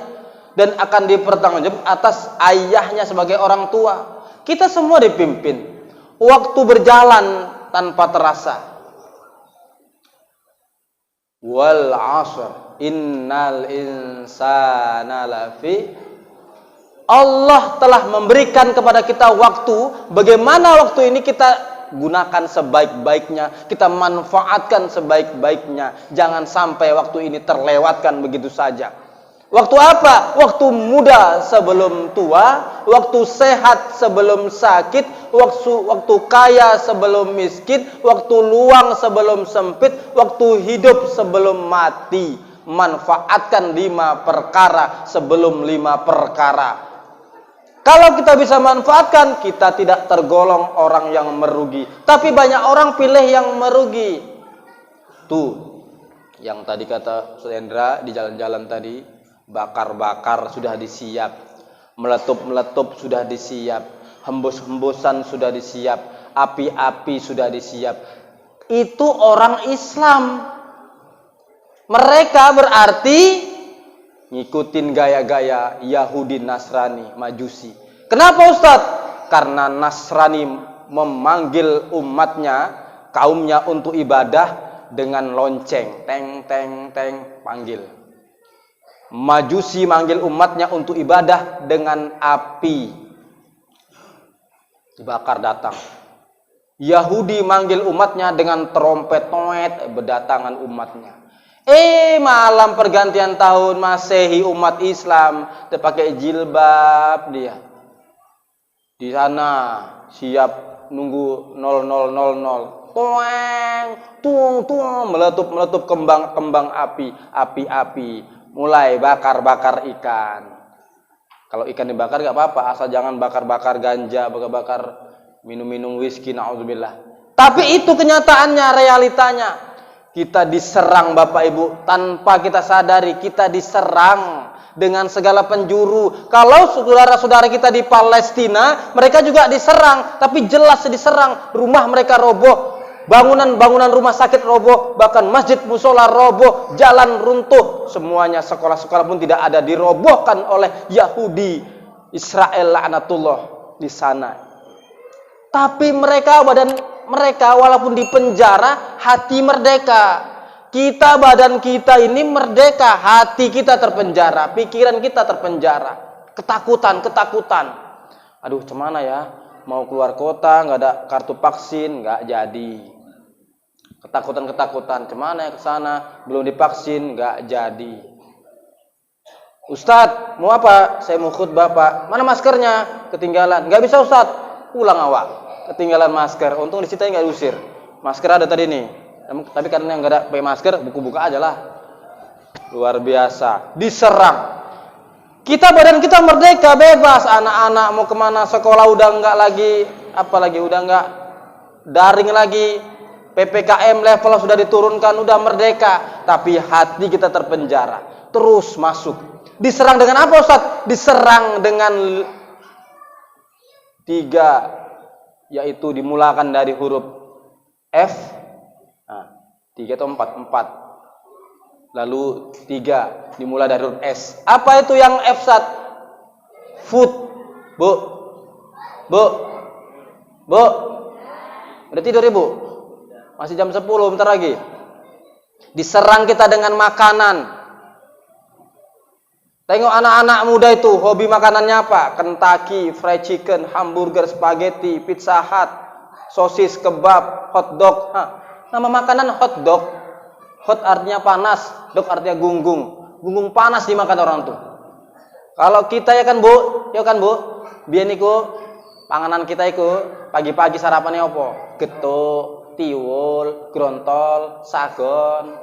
Dan akan dipertanggungjawabkan atas ayahnya sebagai orang tua. Kita semua dipimpin. Waktu berjalan tanpa terasa. Wal 'ashr innal insana lafi. Allah telah memberikan kepada kita waktu. Bagaimana waktu ini kita gunakan sebaik-baiknya, kita manfaatkan sebaik-baiknya. Jangan sampai waktu ini terlewatkan begitu saja. Waktu apa? Waktu muda sebelum tua, waktu sehat sebelum sakit, waktu kaya sebelum miskin, waktu luang sebelum sempit, waktu hidup sebelum mati. Manfaatkan 5 perkara sebelum 5 perkara. Kalau kita bisa manfaatkan, kita tidak tergolong orang yang merugi. Tapi banyak orang pilih yang merugi. Tuh, yang tadi kata Ustaz Hendra di jalan-jalan tadi, bakar-bakar sudah disiap, meletup-meletup sudah disiap, hembus-hembusan sudah disiap, api-api sudah disiap. Itu orang Islam. Mereka berarti ngikutin gaya-gaya Yahudi, Nasrani, Majusi. Kenapa Ustadz? Karena Nasrani memanggil umatnya, kaumnya untuk ibadah dengan lonceng, teng teng teng, panggil. Majusi manggil umatnya untuk ibadah dengan api, dibakar datang. Yahudi manggil umatnya dengan trompet, toet, berdatangan umatnya. Malam pergantian tahun Masehi umat Islam terpakai jilbab dia. Di sana siap nunggu 0000. Tuang, tuang, meletup kembang api, mulai bakar ikan. Kalau ikan dibakar nggak apa-apa, asal jangan bakar-bakar ganja, bakar-bakar minum-minum whisky, naudzubillah. Tapi itu kenyataannya, realitanya. Kita diserang Bapak Ibu tanpa kita sadari, kita diserang dengan segala penjuru. Kalau saudara-saudara kita di Palestina, mereka juga diserang, tapi jelas diserang. Rumah mereka roboh, bangunan-bangunan rumah sakit roboh, bahkan masjid musola roboh, jalan runtuh, semuanya, sekolah-sekolah pun tidak ada, dirobohkan oleh Yahudi Israel laknatullah di sana. Tapi mereka walaupun di penjara, hati merdeka. Kita, badan kita ini merdeka, hati kita terpenjara, pikiran kita terpenjara, ketakutan. Aduh, cemana ya? Mau keluar kota, nggak ada kartu vaksin, nggak jadi. Ketakutan, cemana ya ke sana? Belum divaksin, nggak jadi. Ustadz, mau apa? Saya mau khutbah Pak. Mana maskernya? Ketinggalan. Nggak bisa Ustadz. Pulang awak. Ketinggalan masker. Untung di situ nggak diusir. Masker ada tadi nih. Tapi karena yang nggak ada pakai masker, buka aja lah. Luar biasa. Diserang. Kita, badan kita merdeka, bebas. Anak-anak mau kemana, sekolah udah nggak lagi, apalagi udah nggak daring lagi. PPKM level sudah diturunkan, udah merdeka. Tapi hati kita terpenjara. Terus masuk. Diserang dengan apa Ustaz? Diserang dengan 3, yaitu dimulakan dari huruf F. 3 atau 4. Lalu 3 dimulai dari huruf S. Apa itu yang F Ustaz? Food. Bu. Udah tidur Ibu? Masih jam 10, bentar lagi. Diserang kita dengan makanan. Tengok anak-anak muda itu, hobi makanannya apa? Kentucky, fried chicken, hamburger, spaghetti, Pizza Hut, sosis, kebab, hot dog. Nama makanan hot dog. Hot artinya panas, dog artinya gunggung. Gunggung panas dimakan orang tuh. Kalau kita ya kan Bu, biyen niku panganan kita iku pagi-pagi sarapannya apa? Getuk, tiwul, grontol, sagon,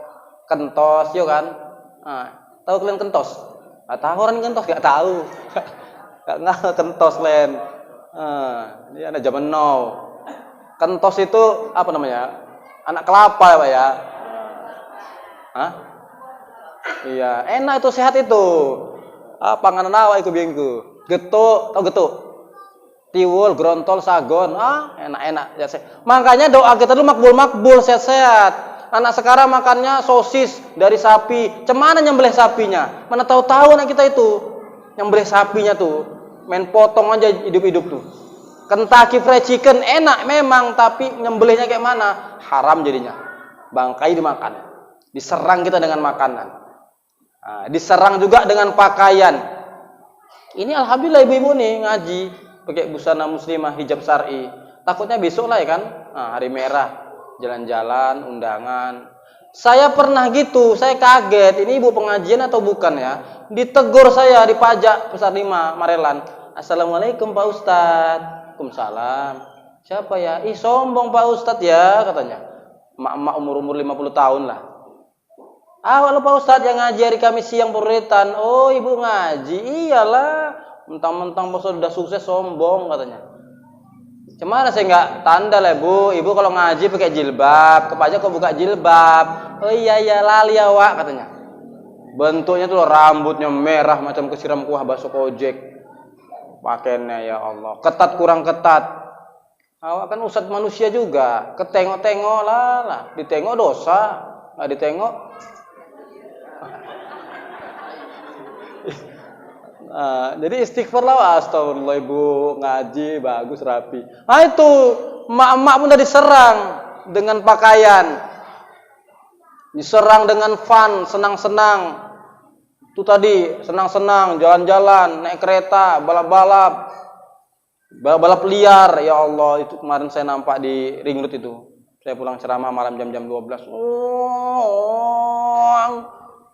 kentos, yo kan? Tahu kalian kentos? Tahu orang kentos gak tahu. Gak kentos len. Ini ada zaman now. Kentos itu apa namanya? Anak kelapa ya Pak ya. Iya, enak itu, sehat itu. Panganan awak iku biyen iku. Getuk, tahu getuk? Tiwul, grontol, sagon. Enak-enak. Ya, makanya doa kita dulu makbul, sehat-sehat. Anak sekarang makannya sosis dari sapi. Cemana nyembelih sapinya? Mana tahu-tahu anak kita itu nyembelih sapinya tuh. Main potong aja hidup-hidup tuh. Kentucky fried chicken enak memang, tapi nyembelihnya kayak mana? Haram jadinya. Bangkai dimakan. Diserang kita dengan makanan. Diserang juga dengan pakaian. Ini alhamdulillah ibu-ibu nih ngaji pakai busana muslimah, hijab syar'i. Takutnya besok lah ya kan? Hari merah. Jalan-jalan, undangan. Saya pernah gitu, saya kaget. Ini ibu pengajian atau bukan ya? Ditegur saya di pajak Pasar 5 Marelan. Assalamualaikum Pak Ustadz. Waalaikumsalam. Siapa ya? Sombong Pak Ustadz ya katanya. Mak-mak umur 50 tahun lah. Halo Pak Ustadz yang ngaji hari Kamis siang puritan. Oh ibu ngaji? Iyalah. Mentang-mentang Pak Ustadz udah sukses sombong katanya. Cemana saya nggak tanda lah Bu. Ibu kalau ngaji pakai jilbab, ke pajak kok buka jilbab. Oh iya lali ya Wak katanya. Bentuknya tuh rambutnya merah macam kesiram kuah bakso kojek. Pakaiannya ya Allah, ketat kurang ketat. Awak kan ustadz manusia juga, ketengok-tengok lah. Ditengok dosa, nggak ditengok. Jadi istighfar lah, astagfirullah ibu ngaji bagus rapi. Itu emak-emak pun udah diserang dengan pakaian, diserang dengan fun, senang-senang. Itu tadi senang-senang, jalan-jalan, naik kereta, balap-balap, balap liar. Ya Allah, itu kemarin saya nampak di Ring Road itu. Saya pulang ceramah malam jam-jam 12.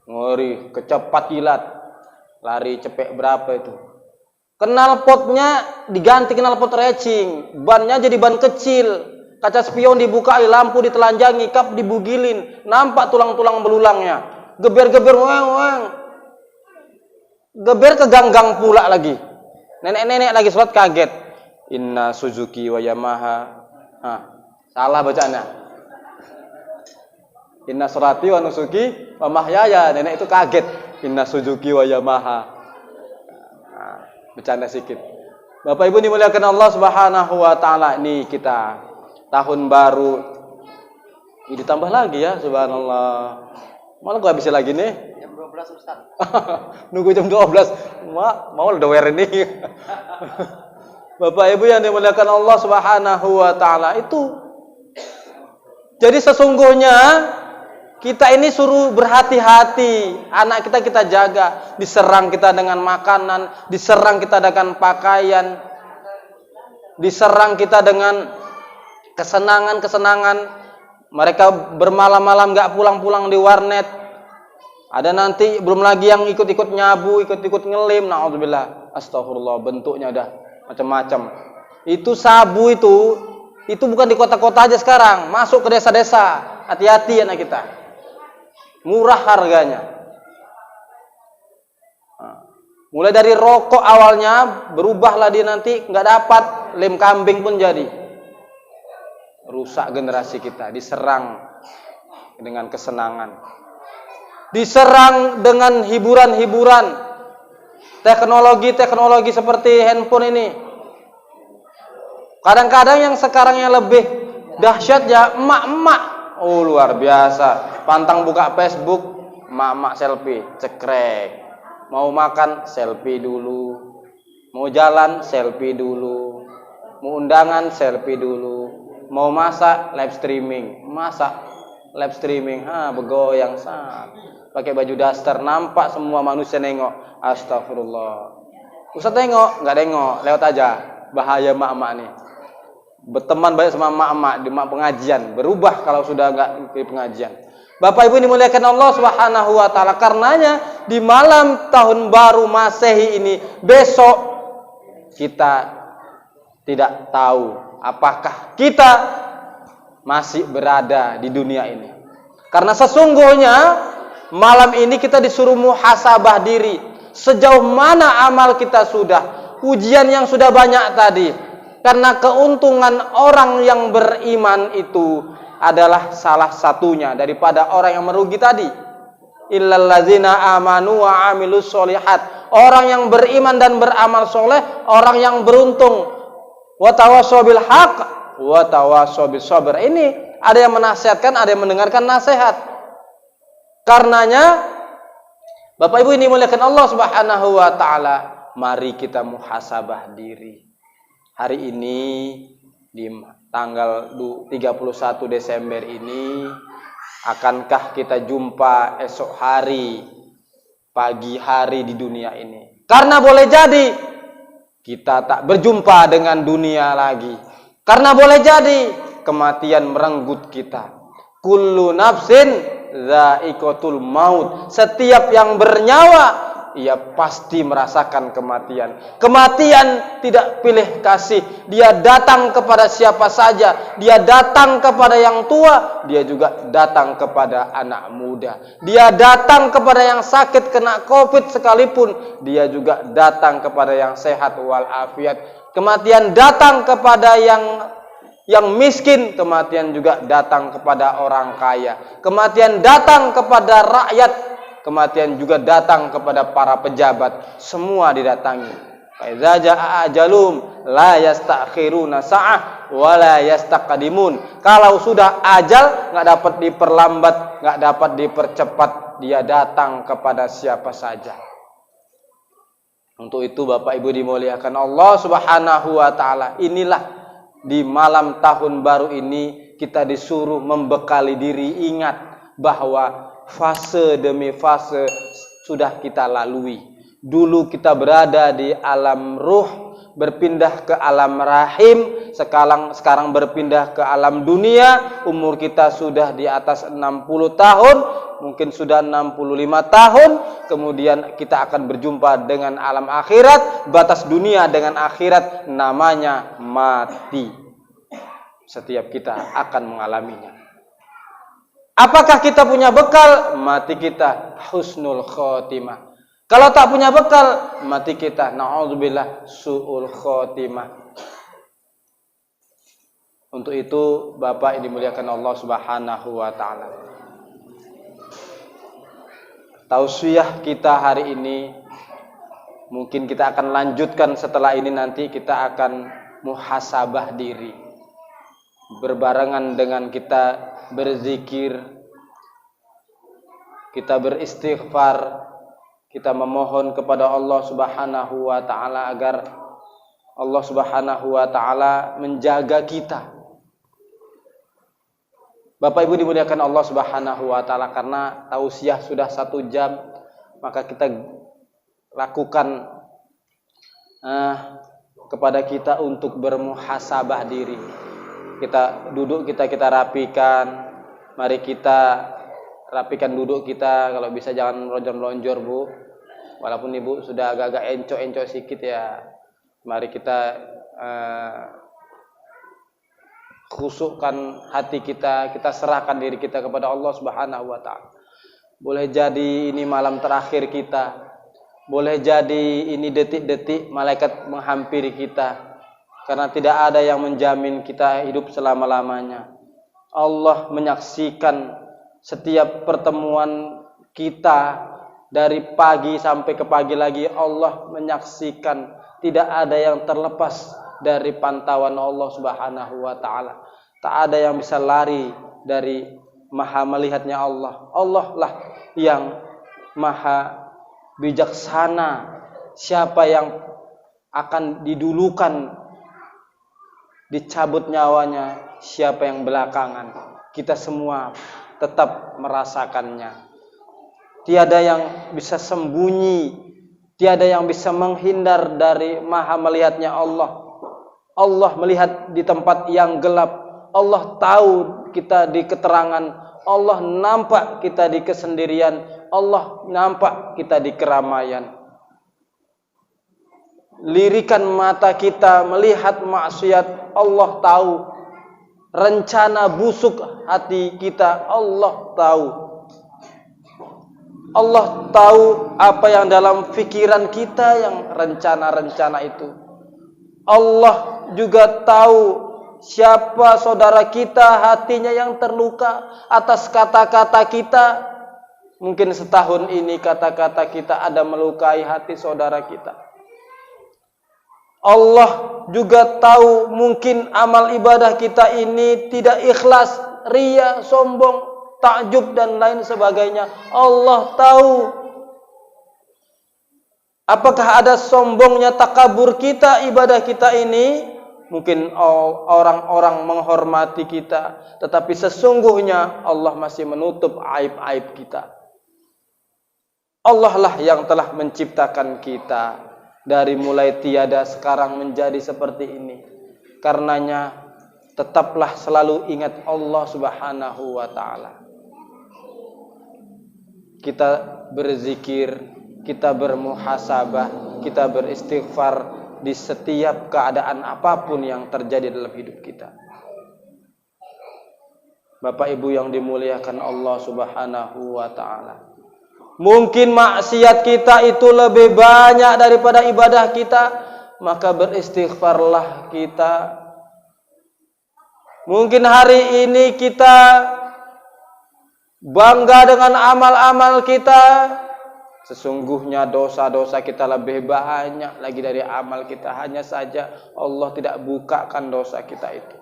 Ngeri, kecepat kilat. Lari cepek berapa itu? Knalpotnya diganti knalpot racing, bannya jadi ban kecil, kaca spion dibuka, lampu ditelanjangi, kap dibugilin, nampak tulang-tulang belulangnya, geber-geber weng-weng. geber ke ganggang pula lagi. Nenek-nenek lagi sholat kaget. Inna Suzuki wa Yamaha. Salah bacaannya. Inna surati wa nusuki wa mahyaya. Nenek itu kaget. Inna Suzuki wa Yamaha. Bercanda sedikit. Bapak Ibu dimuliakan Allah Subhanahu wa taala. Ini kita tahun baru. Ini ditambah lagi ya, subhanallah. Malah gua habisin lagi nih. Jam 12 Ustaz. Nunggu jam 12. Mau udah wear ini. Bapak Ibu yang dimuliakan Allah Subhanahu wa taala, itu jadi sesungguhnya kita ini suruh berhati-hati. Anak kita jaga, diserang kita dengan makanan, diserang kita dengan pakaian, diserang kita dengan kesenangan-kesenangan. Mereka bermalam-malam gak pulang-pulang di warnet. Ada nanti belum lagi yang ikut-ikut nyabu, ikut-ikut ngelim. Na'udzubillah. Astagfirullah, bentuknya udah macam-macam. Itu sabu itu bukan di kota-kota aja sekarang, masuk ke desa-desa. Hati-hati anak kita. Murah harganya. Mulai dari rokok awalnya, berubahlah dia nanti nggak dapat, lem kambing pun jadi. Rusak generasi kita, diserang dengan kesenangan, diserang dengan hiburan-hiburan, teknologi seperti handphone ini. Kadang-kadang yang sekarang yang lebih dahsyat ya emak-emak. Oh luar biasa, pantang buka Facebook, emak-emak selfie, cekrek. Mau makan selfie dulu, mau jalan selfie dulu, mau undangan selfie dulu, mau masak live streaming, begoyang pakai baju daster, nampak semua manusia nengok. Astagfirullah. Ustaz tengok, nggak tengok, lewat aja. Bahaya emak-emak nih. Berteman banyak sama emak-emak di pengajian, berubah kalau sudah nggak di pengajian. Bapak Ibu dimuliakan Allah Subhanahu wa taala, karenanya di malam tahun baru Masehi ini, besok kita tidak tahu apakah kita masih berada di dunia ini. Karena sesungguhnya malam ini kita disuruh muhasabah diri. Sejauh mana amal kita sudah, ujian yang sudah banyak tadi. Karena keuntungan orang yang beriman itu adalah salah satunya daripada orang yang merugi tadi. Illal ladzina amanu wa amilus solihat. Orang yang beriman dan beramal soleh, orang yang beruntung. Wa tawassaw bil haqq wa tawassaw bis sabr. Ini ada yang menasihatkan, ada yang mendengarkan nasihat. Karenanya Bapak Ibu ini muliakan Allah Subhanahu wa taala, mari kita muhasabah diri. Hari ini di tanggal 31 Desember ini, akankah kita jumpa esok hari, pagi hari di dunia ini? Karena boleh jadi kita tak berjumpa dengan dunia lagi. Karena boleh jadi kematian merenggut kita. Kullu nafsin dha'iqatul maut. Setiap yang bernyawa ia pasti merasakan kematian. Kematian tidak pilih kasih. Dia datang kepada siapa saja. Dia datang kepada yang tua, dia juga datang kepada anak muda. Dia datang kepada yang sakit kena Covid sekalipun, dia juga datang kepada yang sehat walafiat. Kematian datang kepada yang miskin, kematian juga datang kepada orang kaya. Kematian datang kepada rakyat, kematian juga datang kepada para pejabat. Semua didatangi. Fa iza jaa ajalum la yastakhiruna sa'ah wa la yastaqdimun. Kalau sudah ajal, enggak dapat diperlambat, enggak dapat dipercepat, dia datang kepada siapa saja. Untuk itu Bapak Ibu dimuliakan Allah Subhanahu wa taala, inilah di malam tahun baru ini kita disuruh membekali diri, ingat bahwa fase demi fase sudah kita lalui. Dulu kita berada di alam ruh, berpindah ke alam rahim, sekarang berpindah ke alam dunia. Umur kita sudah di atas 60 tahun, mungkin sudah 65 tahun. Kemudian kita akan berjumpa dengan alam akhirat. Batas dunia dengan akhirat namanya mati. Setiap kita akan mengalaminya. Apakah kita punya bekal? Mati kita husnul khotimah. Kalau tak punya bekal, mati kita. Na'udzubillah, su'ul khotimah. Untuk itu, Bapak yang dimuliakan Allah Subhanahu wa taala, tausiah kita hari ini, mungkin kita akan lanjutkan setelah ini, nanti kita akan muhasabah diri. Berbarengan dengan kita berzikir, kita beristighfar, kita memohon kepada Allah Subhanahu wa taala agar Allah Subhanahu wa taala menjaga kita. Bapak Ibu dimuliakan Allah Subhanahu wa taala, karena tausiah sudah 1 jam, maka kita lakukan kepada kita untuk bermuhasabah diri. Kita duduk, kita rapikan. Mari kita rapikan duduk kita, kalau bisa jangan melonjor-melonjor, Bu. Walaupun Ibu sudah agak-agak encok-encok sedikit ya. Mari kita khusukkan hati kita, kita serahkan diri kita kepada Allah Subhanahu wa taala. Boleh jadi ini malam terakhir kita. Boleh jadi ini detik-detik malaikat menghampiri kita. Karena tidak ada yang menjamin kita hidup selama-lamanya. Allah menyaksikan setiap pertemuan kita dari pagi sampai ke pagi lagi. Allah menyaksikan, tidak ada yang terlepas dari pantauan Allah Subhanahu wa taala. Tak ada yang bisa lari dari maha melihatnya Allah. Allah lah yang maha bijaksana. Siapa yang akan didulukan dicabut nyawanya, siapa yang belakangan. Kita semua tetap merasakannya. Tiada yang bisa sembunyi, tiada yang bisa menghindar dari maha melihatnya Allah. Allah melihat di tempat yang gelap. Allah tahu kita di keterangan. Allah nampak kita di kesendirian. Allah nampak kita di keramaian. Lirikan mata kita melihat maksiat, Allah tahu. Rencana busuk hati kita, Allah tahu. Allah tahu apa yang dalam pikiran kita, yang rencana-rencana itu. Allah juga tahu siapa saudara kita, hatinya yang terluka atas kata-kata kita. Mungkin setahun ini kata-kata kita ada melukai hati saudara kita. Allah juga tahu mungkin amal ibadah kita ini tidak ikhlas, ria, sombong, takjub dan lain sebagainya. Allah tahu. Apakah ada sombongnya, takabur kita, ibadah kita ini? Mungkin orang-orang menghormati kita, tetapi sesungguhnya Allah masih menutup aib-aib kita. Allah lah yang telah menciptakan kita. Dari mulai tiada sekarang menjadi seperti ini. Karenanya tetaplah selalu ingat Allah Subhanahu wa taala. Kita berzikir, kita bermuhasabah, kita beristighfar di setiap keadaan apapun yang terjadi dalam hidup kita. Bapak Ibu yang dimuliakan Allah Subhanahu wa taala. Mungkin maksiat kita itu lebih banyak daripada ibadah kita, maka beristighfarlah kita. Mungkin hari ini kita bangga dengan amal-amal kita, sesungguhnya dosa-dosa kita lebih banyak lagi dari amal kita. Hanya saja Allah tidak bukakan dosa kita itu.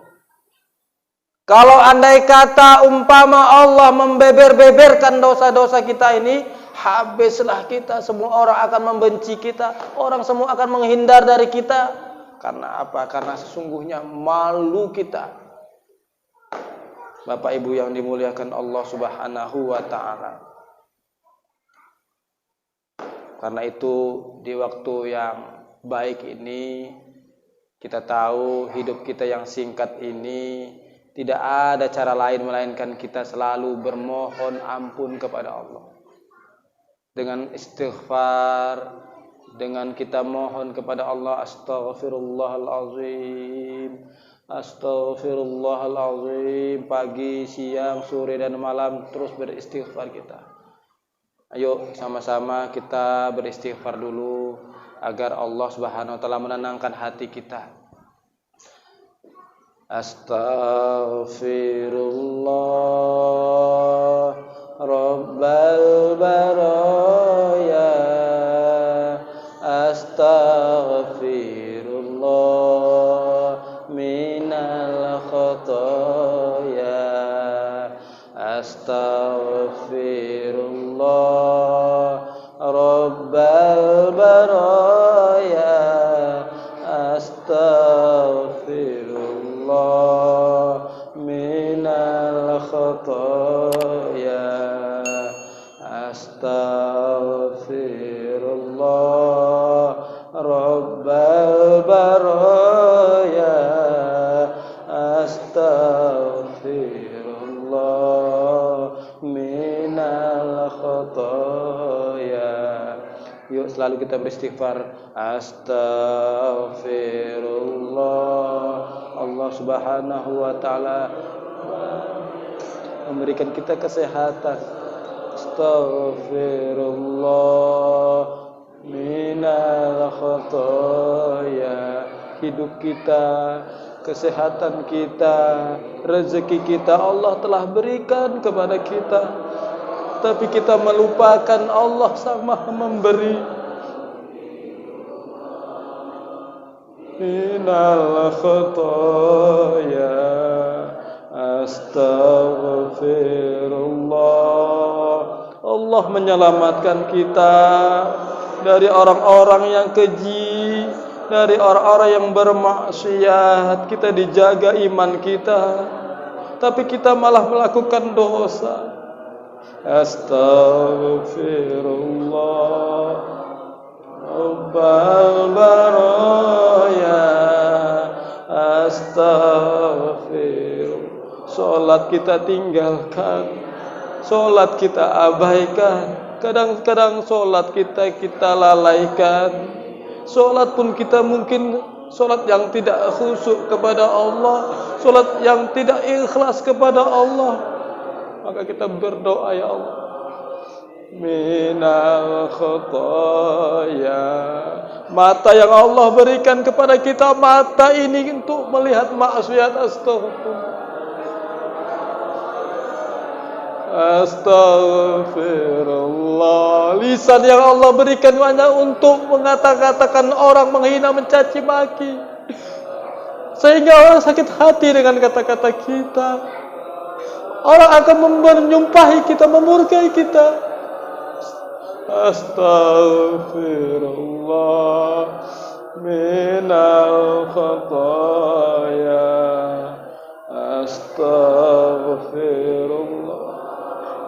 Kalau andai kata umpama Allah membeber-beberkan dosa-dosa kita ini, habislah kita. Semua orang akan membenci kita. Orang semua akan menghindar dari kita. Karena apa? Karena sesungguhnya malu kita. Bapak Ibu yang dimuliakan Allah Subhanahu wa taala. Karena itu di waktu yang baik ini, kita tahu hidup kita yang singkat ini tidak ada cara lain melainkan kita selalu bermohon ampun kepada Allah. Dengan istighfar, dengan kita mohon kepada Allah, astaghfirullahalazim, astaghfirullahalazim, pagi, siang, sore dan malam terus beristighfar kita. Ayo sama-sama kita beristighfar dulu agar Allah Subhanahu wa taala menenangkan hati kita. Astaghfirullah Rabbal baraya, astaghfirullah minal khotoya, astaghfirullah Rabbal baraya, astaghfirullah minal khotoya, astaghfirullah Rabbal baraya, astaghfirullah minal khotoya. Yuk selalu kita beristighfar. Astaghfirullah. Allah Subhanahu wa taala memberikan kita kesehatan. Astaghfirullah minal khotoya. Hidup kita, kesehatan kita, rezeki kita Allah telah berikan kepada kita, tapi kita melupakan Allah Sang Maha Memberi. Minal khotoya, astaghfirullah. Allah menyelamatkan kita dari orang-orang yang keji, dari orang-orang yang bermaksiat. Kita dijaga iman kita, tapi kita malah melakukan dosa. Astaghfirullah Rabbal baraya, astaghfirullah. Salat kita tinggalkan, salat kita abaikan, kadang-kadang salat kita lalaikan. Salat pun kita mungkin salat yang tidak khusyuk kepada Allah, salat yang tidak ikhlas kepada Allah. Maka kita berdoa, ya Allah, minal khotoya. Mata yang Allah berikan kepada kita, mata ini untuk melihat maksiat. Astaghfirullah. Lisan yang Allah berikan hanya untuk mengata-katakan orang, menghina, mencaci maki, sehingga orang sakit hati dengan kata-kata kita. Orang akan menyumpahi kita, memurkai kita. Astaghfirullah minal khotoya, astaghfirullah.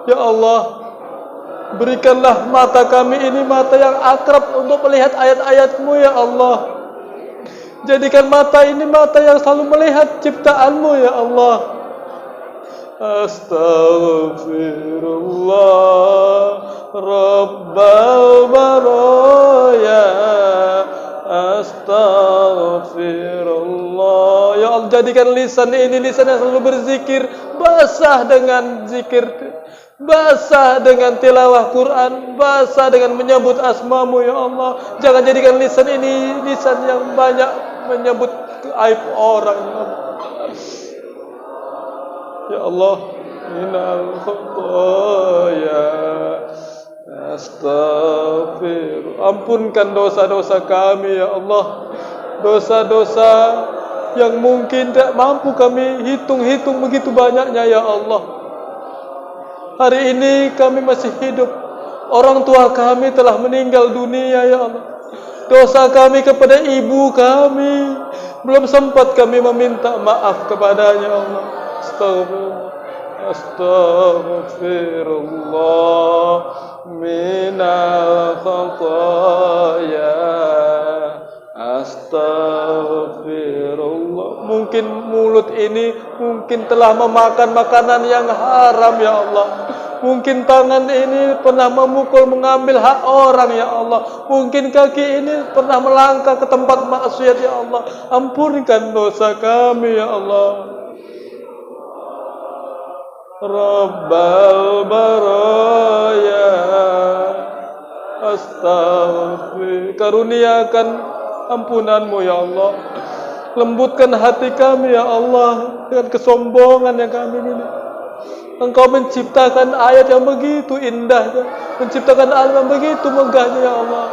Ya Allah, berikanlah mata kami ini mata yang akrab untuk melihat ayat-ayat-Mu, ya Allah. Jadikan mata ini mata yang selalu melihat ciptaan-Mu, ya Allah. Astaghfirullah Rabbal baraya, astaghfirullah. Ya Allah, jadikan lisan ini lisan yang selalu berzikir, basah dengan zikir, basah dengan tilawah Quran, basah dengan menyebut asma-Mu, ya Allah. Jangan jadikan lisan ini lisan yang banyak menyebut aib orang, ya Allah. Ya Allah, minal khotoya, astaghfir. Ampunkan dosa-dosa kami, ya Allah. Dosa-dosa yang mungkin tak mampu kami hitung-hitung begitu banyaknya, ya Allah. Hari ini kami masih hidup, orang tua kami telah meninggal dunia, ya Allah. Dosa kami kepada ibu kami, belum sempat kami meminta maaf kepadanya, ya Allah. Astaghfirullah minal khotoya, astaghfirullah. Mungkin mulut ini mungkin telah memakan makanan yang haram, ya Allah. Mungkin tangan ini pernah memukul, mengambil hak orang, ya Allah. Mungkin kaki ini pernah melangkah ke tempat maksiat, ya Allah. Ampunkan dosa kami, ya Allah. Rabbal baraya, Astaghfir. Karuniakan ampunanmu ya Allah. Lembutkan hati kami ya Allah dengan kesombongan yang kami miliki. Engkau menciptakan ayat yang begitu indahnya, menciptakan alam yang begitu megahnya ya Allah.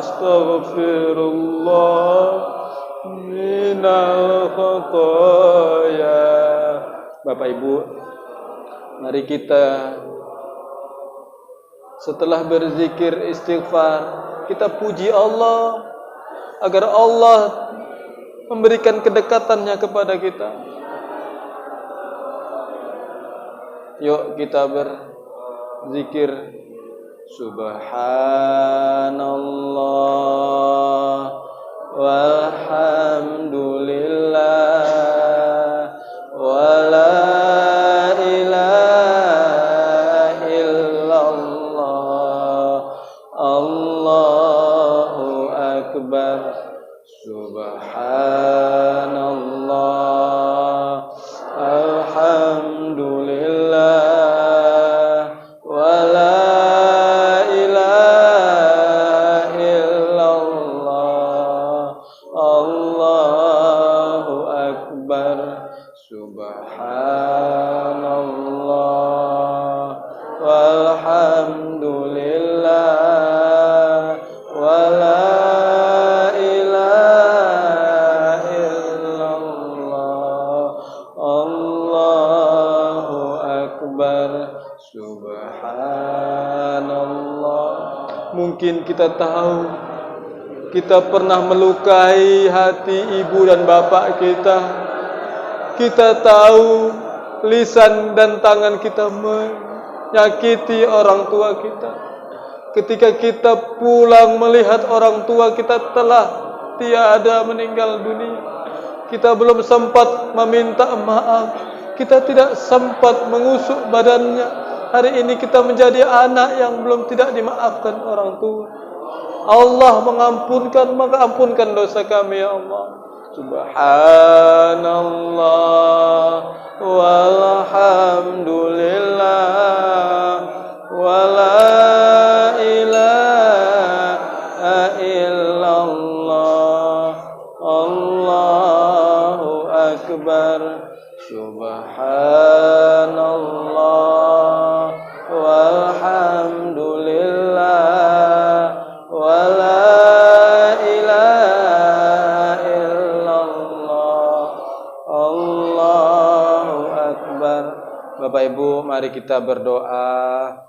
Astaghfirullah minal khotoya. Bapak Ibu, mari kita setelah berzikir istighfar, kita puji Allah agar Allah memberikan kedekatannya kepada kita. Yuk kita berzikir. Subhanallah walhamdulillah wala ilaha illallah Allahu akbar. Subhanallah alhamdulillah wala ilaha illallah Allahu akbar. Subhanallah walhamdulillah wala ilaha illallah Allahu akbar. Subhanallah. Mungkin kita tahu kita pernah melukai hati ibu dan bapak kita. Kita tahu lisan dan tangan kita menyakiti orang tua kita. Ketika kita pulang melihat orang tua kita telah tiada, meninggal dunia, kita belum sempat meminta maaf, kita tidak sempat mengusuk badannya. Hari ini kita menjadi anak yang belum tidak dimaafkan orang tua. Allah mengampunkan, maka ampunkan dosa kami ya Allah. Subhanallah walhamdulillah wala ilaha illallah Allahu akbar. Subhanallah walhamdulillah wala ilaha illallah Allahu akbar. Bapak Ibu, mari kita berdoa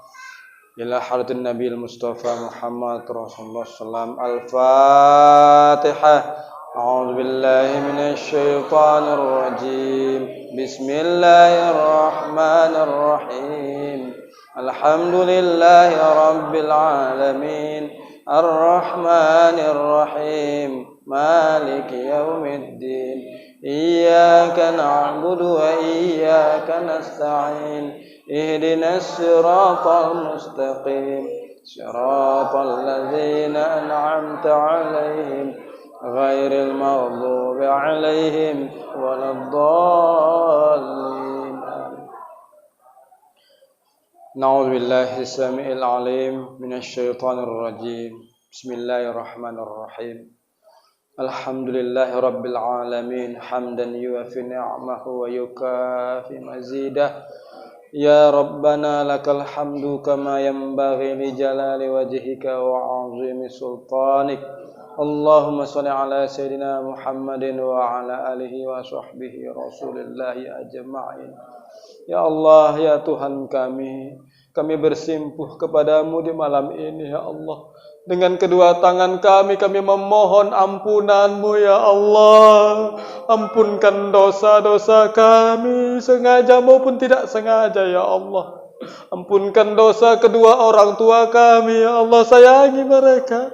ila haratin Nabi Mustafa Muhammad Rasulullah sallam. Al-Fatihah. A'udzu billahi minasy syaithanir rajim. Bismillahirrahmanirrahim. Alhamdulillahi rabbil alamin. Ar-Rahmanir Rahim. Maliki yaumiddin. Iyyaka na'budu wa iyyaka nasta'in. Ihdinas siratal mustaqim. Siratal ladzina an'amta 'alaihim ghairil maghdubi 'alaihim waladdallin. Na'udzu billahi as-sami'il 'alim minasy syaithanir rajim. Bismillahirrahmanirrahim. Alhamdulillahi rabbil alamin hamdan yuwafi ni'amahu wa yukafi mazidah. Ya Rabbana lakal hamdu kama yanbaghi li jalali wajhika wa 'azimi sultanik. Allahumma shalli ala sayyidina Muhammadin wa ala alihi wa sahbihi rasulillahi ajma'in. Ya Allah, ya Tuhan kami bersimpuh kepadamu di malam ini ya Allah. Dengan kedua tangan kami memohon ampunan-Mu ya Allah. Ampunkan dosa-dosa kami, sengaja maupun tidak sengaja ya Allah. Ampunkan dosa kedua orang tua kami ya Allah. Sayangi mereka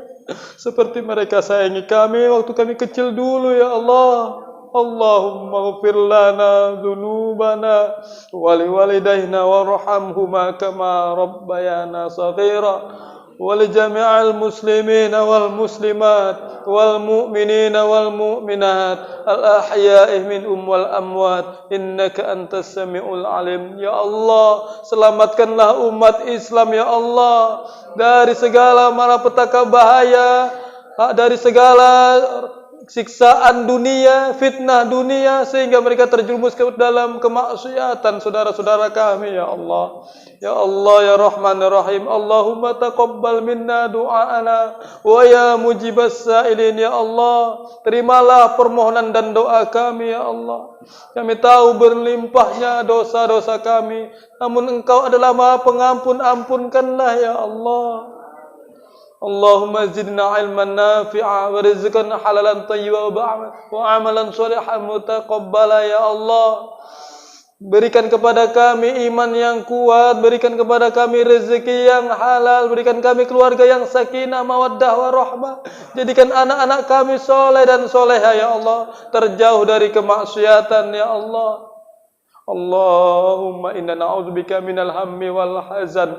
seperti mereka sayangi kami waktu kami kecil dulu ya Allah. Allahumma ghfir lana dzunubana wa liwalidayna warhamhuma kama rabbayana shaghira. ولجميع المسلمين والمسلمات والمؤمنين والمؤمنات الأحياء منهم والأموات إنك أنت السميع العليم. Ya Allah, selamatkanlah umat Islam ya Allah dari segala malapetaka bahaya, dari segala siksaan dunia, fitnah dunia, sehingga mereka terjerumus ke dalam kemaksiatan saudara-saudara kami ya Allah. Ya Allah ya Rahman ya Rahim, Allahumma taqabbal minna du'aana wa ya mujibas sa'ilin ya Allah. Terimalah permohonan dan doa kami ya Allah. Kami tahu berlimpahnya dosa-dosa kami, namun Engkau adalah Maha Pengampun, ampunkanlah ya Allah. Allahumma zidna ilman nafi'a wa rizqan halalan tayyiban wa amalan sholihan mutaqabbala ya Allah. Berikan kepada kami iman yang kuat, berikan kepada kami rezeki yang halal, berikan kami keluarga yang sakinah, mawaddah, warahmah. Jadikan anak-anak kami soleh dan soleha ya Allah, terjauh dari kemaksiatan ya Allah. Allahumma inna na'udzubika minal hammi wal hazan,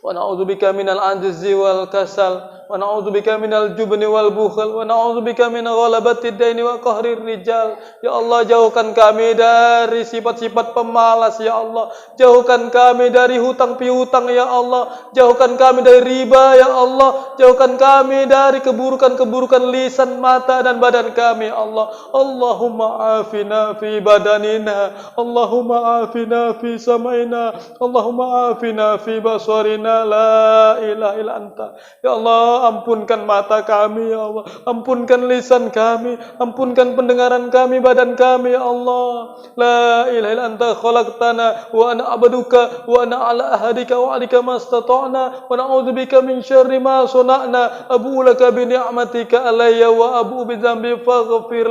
wa na'udzubika minal ajzi wal kasal, wa na'udzubika minal jubni wal bukhl, wa na'udzubika min ghalabatid daini wa qahrir rijal. Ya Allah, jauhkan kami dari sifat-sifat pemalas ya Allah. Jauhkan kami dari hutang piutang ya Allah. Jauhkan kami dari riba ya Allah. Jauhkan kami dari keburukan-keburukan lisan, mata dan badan kami ya Allah. Allahumma afina fi badanina, Allahumma afina fi samaina, Allahumma afina fi basarina. La ilaha illa anta. Ya Allah, ampunkan mata kami ya Allah, ampunkan lisan kami, ampunkan pendengaran kami, badan kami ya Allah. La ilaha illa anta khalaqtana wa ana abduka wa ana ala ahadika wa alika mastata'na wa na'udzubika min syarri ma sana'na. Abu laka bi ni'matika alayya wa abu bi dzambi faghfir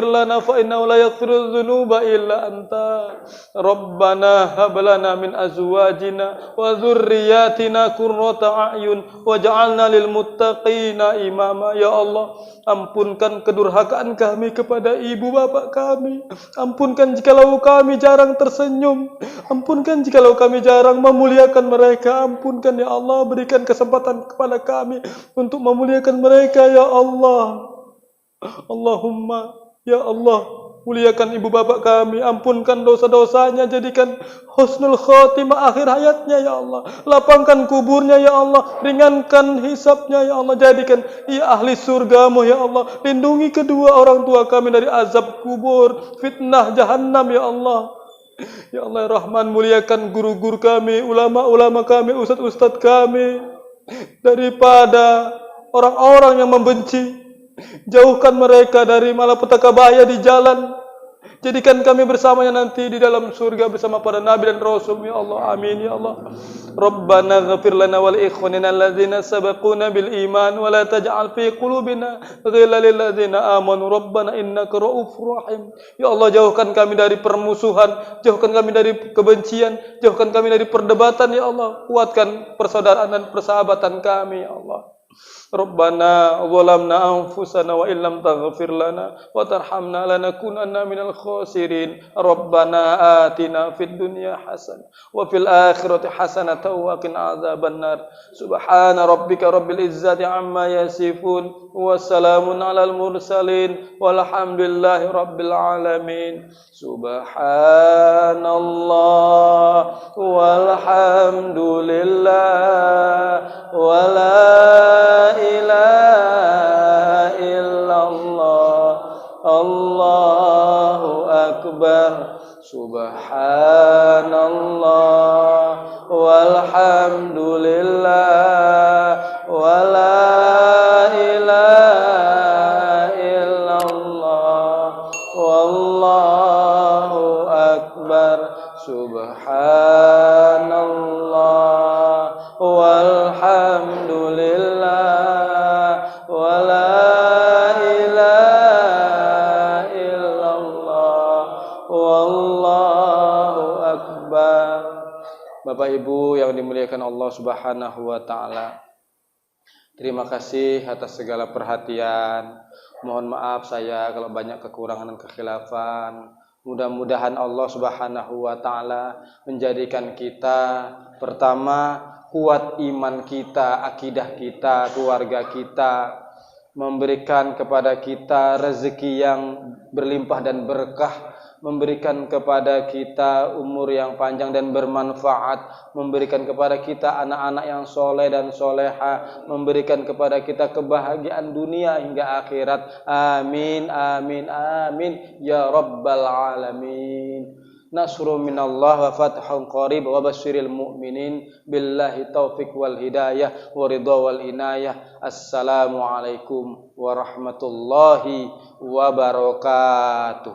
lana fa innahu la yaghfiru dzunuba illa anta. Rabbana hab lana min azwajina wa dzurriyyatina qurrata a'yun waj'alna lil muttaqina imama. Ya Allah, ampunkan kedurhakaan kami kepada ibu bapak kami. Ampunkan jikalau kami jarang tersenyum, ampunkan jikalau kami jarang memuliakan mereka. Ampunkan ya Allah, berikan kesempatan kepada kami untuk memuliakan mereka ya Allah. Allahumma ya Allah, muliakan ibu bapak kami, ampunkan dosa-dosanya, jadikan husnul khotimah akhir hayatnya ya Allah. Lapangkan kuburnya ya Allah, ringankan hisabnya ya Allah, jadikan ia ahli surgamu ya Allah. Lindungi kedua orang tua kami dari azab kubur, fitnah jahannam ya Allah. Ya Allah ya Rahman, muliakan guru-guru kami, ulama-ulama kami, ustadz-ustadz kami daripada orang-orang yang membenci. Jauhkan mereka dari malapetaka bahaya di jalan. Jadikan kami bersamanya nanti di dalam surga bersama para nabi dan rasul ya Allah. Amin ya Allah. Rabbana ighfir lana wa li ikhwanina alladzina sabaquna bil iman wa la taj'al fi qulubina ghillan lil ladzina amanu rabbana innaka ra'ufur rahim. Ya Allah, jauhkan kami dari permusuhan, jauhkan kami dari kebencian, jauhkan kami dari perdebatan ya Allah. Kuatkan persaudaraan dan persahabatan kami ya Allah. Rabbana zalamna anfusana wa illam taghfir lana wa tarhamna lanakunanna minal khasirin. Rabbana atina fid dunya hasanah wa fil akhirati hasanah wa qina adzabannar. Subhana rabbika rabbil izzati amma yasifun wa salamun alal mursalin walhamdulillahi rabbil alamin. Subhanallah walhamdulillah wala ilaha illallah. Allahu akbar. Subhanallah walhamdulillah wala ilaha illallah. Wallahu akbar. Subhanallah walhamdulillah wala ilaha illallah. Wallahu akbar. Bapak Ibu yang dimuliakan Allah Subhanahu wa taala, terima kasih atas segala perhatian. Mohon maaf saya kalau banyak kekurangan dan kekhilafan. Mudah-mudahan Allah Subhanahu wa taala menjadikan kita pertama kuat iman kita, akidah kita, keluarga kita, memberikan kepada kita rezeki yang berlimpah dan berkah, memberikan kepada kita umur yang panjang dan bermanfaat, memberikan kepada kita anak-anak yang soleh dan soleha, memberikan kepada kita kebahagiaan dunia hingga akhirat. Amin, amin, amin ya rabbal alamin. Nasrun minallah wa fathun qarib wa basyiril mu'minin billahi taufiq wal hidayah wa ridha wal inayah. Assalamualaikum warahmatullahi wabarakatuh.